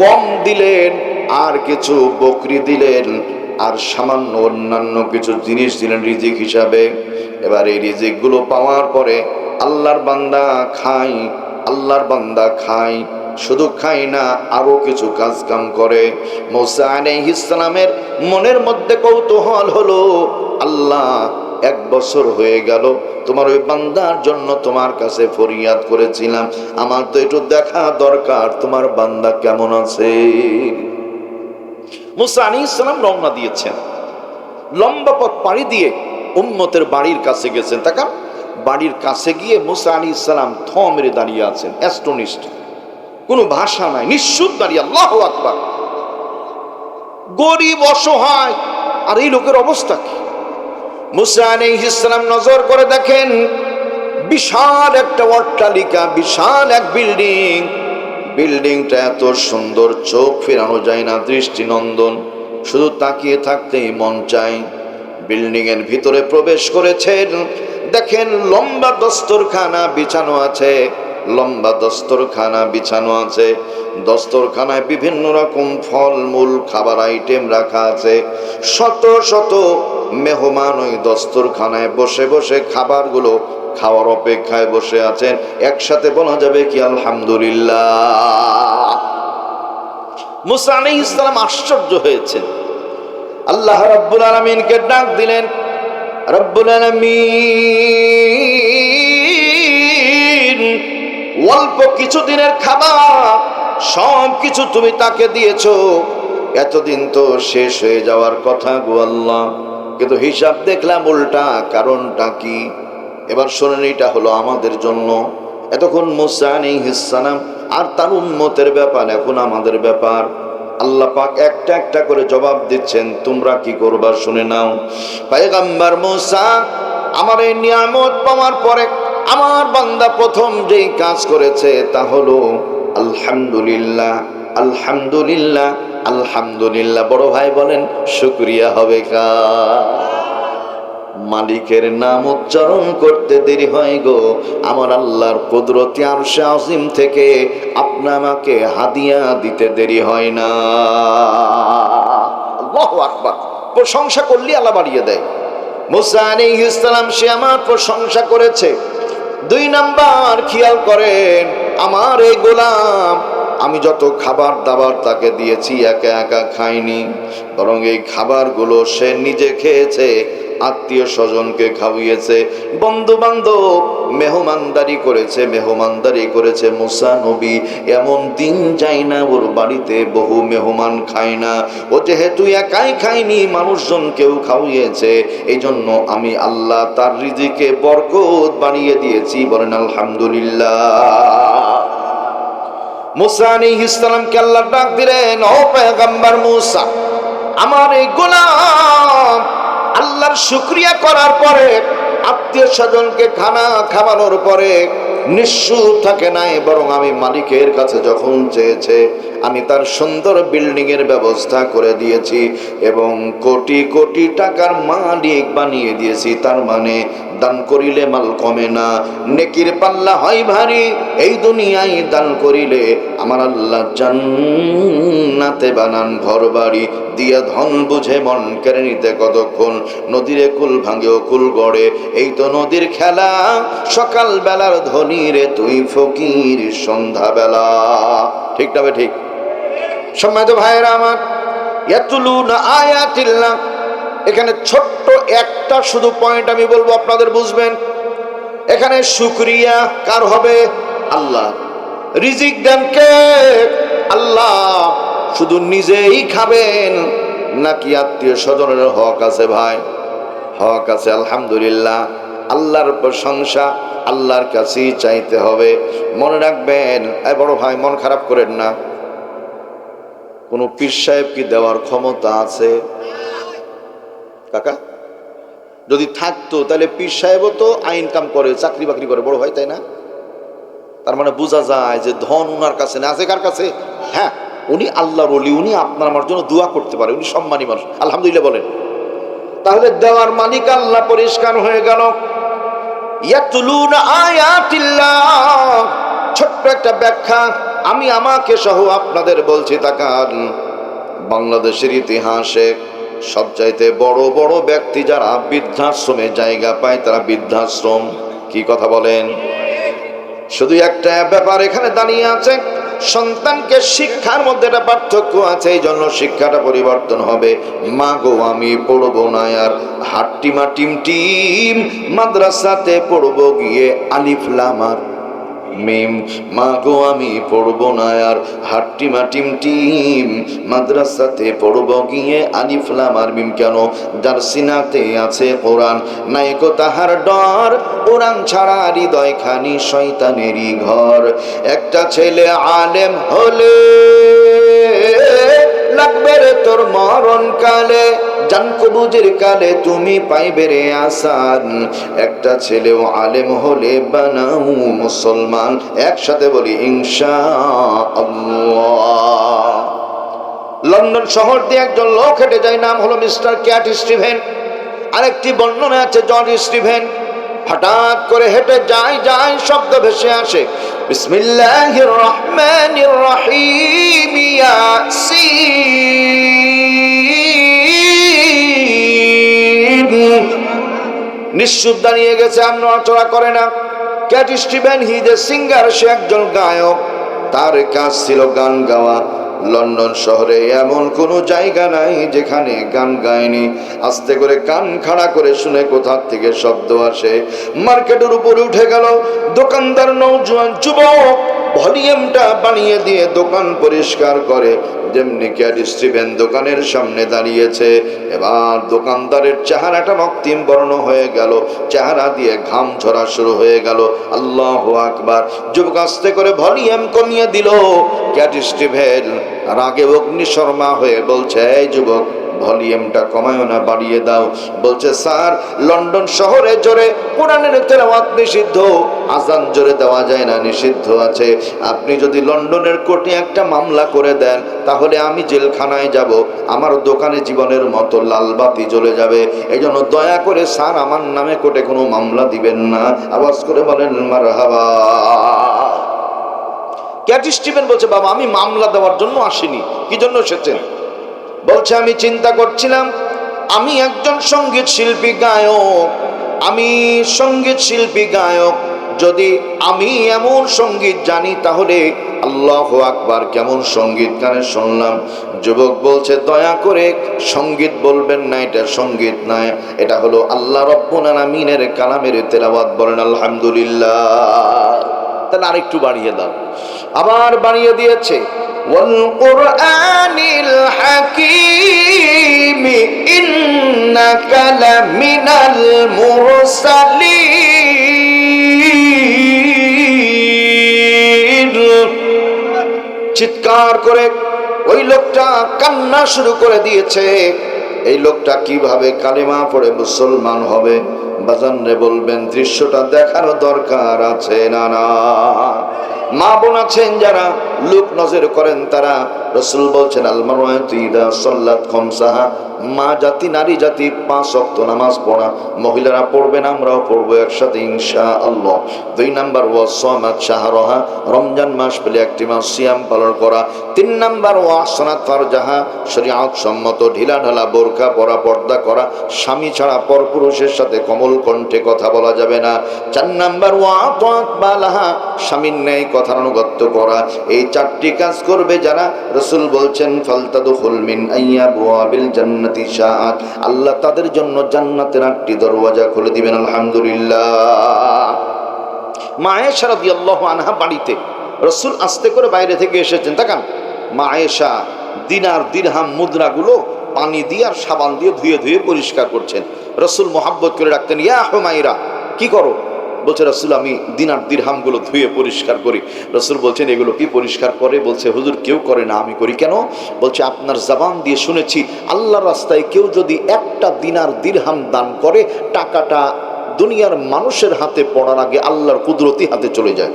গম দিলেন, আর কিছু বকরি দিলেন, আর সামান্য অন্যান্য কিছু জিনিস দিলেন রিজিক হিসাবে। এবার এই রিজিকগুলো পাওয়ার পরে আল্লাহর বান্দা খায়, আল্লাহর বান্দা খায়, শুধু খায় না, আরো কিছু কাজ কাম করে। মূসা আলাইহিস সালামের মনের মধ্যে কৌতূহল হলো, আল্লাহ, 1 বছর হয়ে গেল তোমার ওই বান্দার জন্য তোমার কাছে ফরিয়াদ করেছিলাম, আমার তো একটু দেখা দরকার তোমার বান্দা কেমন আছে। মূসা আলাইহিস সালাম রওনা দিয়েছেন, লম্বা পথ পাড়ি দিয়ে উম্মতের বাড়ির কাছে গেছেন। তাকান, বাড়ির কাছে গিয়ে মূসা আলাইহিস সালাম থ মেরে দাঁড়িয়ে আছেন, অ্যাস্টনিশড, কোনো ভাষা নাই, নিশ্চুপ দাঁড়িয়ে। আল্লাহু আকবার। গরিব অসহায়, আর এই লোকের অবস্থা কি? মূসা আলাইহিস সালাম নজর করে দেখেন, বিশাল একটা অট্টালিকা, বিশাল এক বিল্ডিং। বিল্ডিংটা এত সুন্দর, চোখ ফেরানো যায় না, দৃষ্টিনন্দন, শুধু তাকিয়ে থাকতেই মন চায়। বিল্ডিং এর ভিতরে প্রবেশ করেছেন, দেখেন লম্বা দস্তরখানা বিছানো আছে, লম্বা দস্তরখানা বিছানো আছে। দস্তরখানায় বিভিন্ন রকম ফলমূল খাবার আইটেম রাখা আছে। শত শত মেহমান ওই দস্তরখানায় বসে বসে খাবারগুলো খাওয়ার অপেক্ষায় বসে আছেন। একসাথে বলা যাবে কি আলহামদুলিল্লাহ। মূসা আলাইহিস সালাম আশ্চর্য হয়েছেন, আল্লাহ রাব্বুল আলামিনকে ডাক দিলেন, রব্বুল আলামিন, অল্প কিছুদিনের খাবার সব কিছু তুমি তাকে দিয়েছো, এতদিন তো শেষ হয়ে যাওয়ার কথা গো আল্লাহ, কিন্তু হিসাব দেখলাম উল্টা, কারণটা কি? এবার শোনেন, এটা হলো আমাদের জন্য। এতক্ষণ মূসা আলাইহিস সালাম আর তার উম্মতের ব্যাপার, এখন আমাদের ব্যাপার। আল্লাহ পাক একটা একটা করে জবাব দিচ্ছেন, তোমরা কি করবা শুনে নাও। পয়গম্বর মূসা, আমার এই নিয়ামত পাওয়ার পরে আমার বান্দা প্রথম যেই কাজ করেছে তা হলো আলহামদুলিল্লাহ, আলহামদুলিল্লাহ, আলহামদুলিল্লাহ। বড় ভাই বলেন, শুকরিয়া হবে কার? মালিকের নাম উচ্চারণ করতে দেরি হয় গো, আমার আল্লাহর কুদরতি আরশে আজিম থেকে আপনা আমাকে হাদিয়া দিতে দেরি হয় না। আল্লাহু আকবার। প্রশংসা করলে আল্লাহ বাড়িয়ে দেয়। মূসা আলাইহিস সালাম সে আমার প্রশংসা করেছে। 2 নাম্বার খেয়াল করেন, আমার এই গোলাম, আমি যত খাবার দাবার তাকে দিয়েছি একা একা খাইনি, বরং এই খাবারগুলো সে নিজে খেয়েছে, আত্মীয় স্বজনকে খাওয়িয়েছে, বন্ধু বান্ধব মেহমানদারি করেছে, মেহমানদারি করেছে। মূসা নবী এমন দিন যায় না ওর বাড়িতে বহু মেহমান খায় না। ও যেহেতু একাই খায়নি, মানুষজনকেও খাওয়িয়েছে, এই জন্য আমি আল্লাহ তার রিজিকে বরকত বাড়িয়ে দিয়েছি। বলেন আলহামদুলিল্লাহ। মূসা আলাইহিস সালামকে আল্লাহ ডাক দিলেন, ও পয়গম্বর মূসা, আমার এই গোলাম আল্লাহর শুকরিয়া করার পরে আত্মীয় স্বজনকে খানা খাওয়ানোর পরে নিঃস্ব থাকে নাই, বরং আমি মালিকের কাছে যখন চেয়েছে আমি তার সুন্দর বিল্ডিং এর ব্যবস্থা করে দিয়েছি এবং কোটি কোটি টাকার মালিক বানিয়ে দিয়েছি। তার মানে দান করিলে মাল কমে না, নেকির পাল্লা হয় ভারী। এই দুনিয়ায় দান করিলে আমার আল্লাহ জান্নাতে বানান ঘর বাড়ি, দিয়া ধন বুঝে মন কেড়ে নিতে কতক্ষণ। নদীরে কুল ভাঙে ও কুল গড়ে, এই তো নদীর খেলা। সকাল বেলার ধনী রে তুই ফকির সন্ধ্যা বেলা। ঠিক না ঠিক? সম্মানিত ভাইয়েরা আমার, ইয়াতুলুনা আয়াতিল্লাহ, এখানে ছোট্ট একটা শুধু পয়েন্ট আমি বলবো, আপনাদের বুঝবেন। এখানে শুকরিয়া কার হবে? আল্লাহ। রিজিক দেন কে? আল্লাহ। শুধু নিজেই খাবেন নাকি আত্মীয় স্বজনের হক আছে? ভাই, হক আছে। আলহামদুলিল্লাহ, আল্লাহর প্রশংসা আল্লাহর কাছেই চাইতে হবে। মনে রাখবেন, বড় ভাই মন খারাপ করেন না। কোন পীর সাহেব কি দেওয়ার ক্ষমতা আছে? কাকা, যদি থাকতো তাহলে পীর সাহেবও তো আইন কাম করে, চাকরি বাকরি করে, বড় ভাই, তাই না? তার মানে বোঝা যায় যে ধন উনার কাছে না, আছে কার কাছে? হ্যাঁ, উনি আল্লাহর ওলি, উনি আপনার আমার জন্য দোয়া করতে পারে, উনি সম্মানী মানুষ। আলহামদুলিল্লাহ বলেন। তাহলে দেওয়ার মালিক আল্লাহ, পরিষ্কার হয়ে গেল। ইয়াতুলুনা আয়াতিল্লাহ, ছোট্ট একটা ব্যাখ্যা আমি আমাকে সহ আপনাদের বলছি। তাকান, বাংলাদেশের ইতিহাসে সবচাইতে বড় বড় ব্যক্তি যারা বৃদ্ধাশ্রমে জায়গা পায় তারা বৃদ্ধাশ্রম। কি কথা বলেন? শুধু একটা ব্যাপার এখানে দাঁড়িয়ে আছে, সন্তানকে শিক্ষার মধ্যে একটা পার্থক্য আছে, এই জন্য শিক্ষাটা পরিবর্তন হবে। মা গো আমি পড়বো না আর হাট্টিমা টিম টিম, মাদ্রাসাতে পড়বো গিয়ে আলিফ লাম আর মিম। মা গো আমি পড়বো না আর হাট্টিমা টিম টিম, মাদ্রাসাতে পড়বো গিয়ে আলিফ লাম আর মিম। কেন? যার সিনাতে আছে কোরআন, নাই কো তাহার ডর, কোরআন ছাড়া হৃদয় খানি শয়তানেরই ঘর। একটা ছেলে আলেম হলে লাগবে রে তোর মরণ কালে, জান কবুজের কালে তুমি পাইবে রে আসান। একটা ছেলেও আলেম হলে বানাও মুসলমান। একসাথে বলি ইনশাআল্লাহ। লন্ডন শহর দিয়ে একজন লোক হেঁটে যায়, নাম হলো মিস্টার ক্যাট স্টিভেন। আরেকটি বর্ণনা আছে জর্জ স্টিভেন। হঠাৎ করে হেঁটে যায় যায়, শব্দ ভেসে আসে, বিসমিল্লাহির রহমানির রহিম ইয়াসিন। নিশ্চুপ দাঁড়িয়ে গেছে, আর নড়াচড়া করে না। Cat Steven he is a singer, সে একজন গায়ক, তার কাজ ছিল গান গাওয়া। লন্ডন শহরে এমন কোনো জায়গা নাই যেখানে গান গায়নি। আস্তে করে কান খাড়া করে শুনে কোথা থেকে শব্দ আসে। মার্কেটের উপরে উঠে গেল। দোকানদার নওজোয়ান যুবক ভলিউমটা বাড়িয়ে দিয়ে দোকান পরিষ্কার করে। যেমনি ক্যাট স্টিভেন দোকানের সামনে দাঁড়িয়েছে, এবার দোকানদারের চেহারাটা রক্তিম বর্ণ হয়ে গেল, চেহারা দিয়ে ঘাম ঝরা শুরু হয়ে গেল। আল্লাহু আকবার। যুবক আস্তে করে ভলিউম কমিয়ে দিল। ক্যাট স্টিভেন রাগে অগ্নিশর্মা হয়ে বলছে, এই যুবক ভলিউমটা কমায়ও না, বাড়িয়ে দাও। বলছে, স্যার লন্ডন শহরে জোরে কোরআনের তেলাওয়াত নিষিদ্ধ, আজান জোরে দেওয়া যায় না, নিষিদ্ধ আছে। আপনি যদি লন্ডনের কোর্টে একটা মামলা করে দেন তাহলে আমি জেলখানায় যাব, আমার দোকানে জীবনের মতো লাল বাতি জ্বলে যাবে। এই জন্য দয়া করে স্যার আমার নামে কোর্টে কোনো মামলা দিবেন না। আওয়াজ করে বলেন মারহাবা। ক্যাট স্টিভেন বলছে, বাবা আমি মামলা দেওয়ার জন্য আসিনি। কি জন্য এসেছেন? বলছে, আমি চিন্তা করছিলাম আমি একজন সঙ্গীত শিল্পী গায়ক, আমি সঙ্গীত শিল্পী গায়ক, যদি আমি এমন সঙ্গীত জানি তাহলে আল্লাহু আকবার কেমন সঙ্গীত গানে শুনলাম। যুবক বলছে, দয়া করে সঙ্গীত বলবেন না, এটা সঙ্গীত নয়, এটা হলো আল্লাহ রাব্বুল আলামিনের কালামের তেলাওয়াত। বলেন আলহামদুলিল্লাহ। তাহলে আরেকটু বাড়িয়ে দাও। আবার বাড়িয়ে দিয়েছে, ওয়াল কুরআনিল হাকীম ইন্নাকা লামিনাল মুরসালিন। চিৎকার করে ওই লোকটা কান্না শুরু করে দিয়েছে। এই লোকটা কিভাবে কালেমা পড়ে মুসলমান হবে? বাজান রে বলবেন দৃশ্যটা দেখার দরকার আছে না না? মা বোন আছেন যারা লোক নজর করেন তারা, রাসূল বলছেন আল মারওয়াতু ইদা সাল্লাত খামসাহা, মা জাতি নারী জাতি 5 ওয়াক্ত নামাজ পড়া, মহিলারা পড়বেন, আমরাও পড়বো একসাথে ইনশাআল্লাহ। 2 নাম্বার ওয়াসামাত শাহরাহা, রমজান মাস পেলে একটি মাস সিয়াম পালন করা। 3 নাম্বার ওয়াহসানাত ফারজাহা, শরীয়ত সম্মত ঢিলা ঢালা বোরকা পরা, পর্দা করা, স্বামী ছাড়া পরপুরুষের সাথে কমল কণ্ঠে কথা বলা যাবে না। 4 নাম্বার ওয়াতাত বালাহা, স্বামীর ন্যায় কথার আনুগত্য করা। এই 4টি কাজ করবে যারা, রাসূল বলছেন ফালতাদখুল মিন আইয়াবওয়াবিল জান্নাতি শাআত, আল্লাহ তাদের জন্য জান্নাতের 8টি দরওয়াজা খুলে দিবেন। আলহামদুলিল্লাহ। মা আয়েশা রাদিয়াল্লাহু আনহা বাড়িতে, রাসূল আস্তে করে বাইরে থেকে এসেছেন, তাকান, মা আয়েশা দিনার দিরহাম মুদ্রাগুলো পানি দিয়ে আর সাবান দিয়ে ধুয়ে ধুয়ে পরিষ্কার করছেন। রাসূল মোহাব্বত করে ডাকতেন, ইয়া হুমায়রা, কি করো? বলছে, রাসূল আমি দিনার দিরহামগুলো ধুয়ে পরিষ্কার করি। রাসূল বলছেন, এগুলো কি পরিষ্কার করে? বলছে, হুজুর কেউ করে না, আমি করি। কেন? বলছে, আপনার জবান দিয়ে শুনেছি আল্লাহর রাস্তায় কেউ যদি একটা দিনার দিরহাম দান করে, টাকাটা দুনিয়ার মানুষের হাতে পড়ার আগে আল্লাহর কুদরতি হাতে চলে যায়।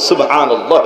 সুবহানাল্লাহ।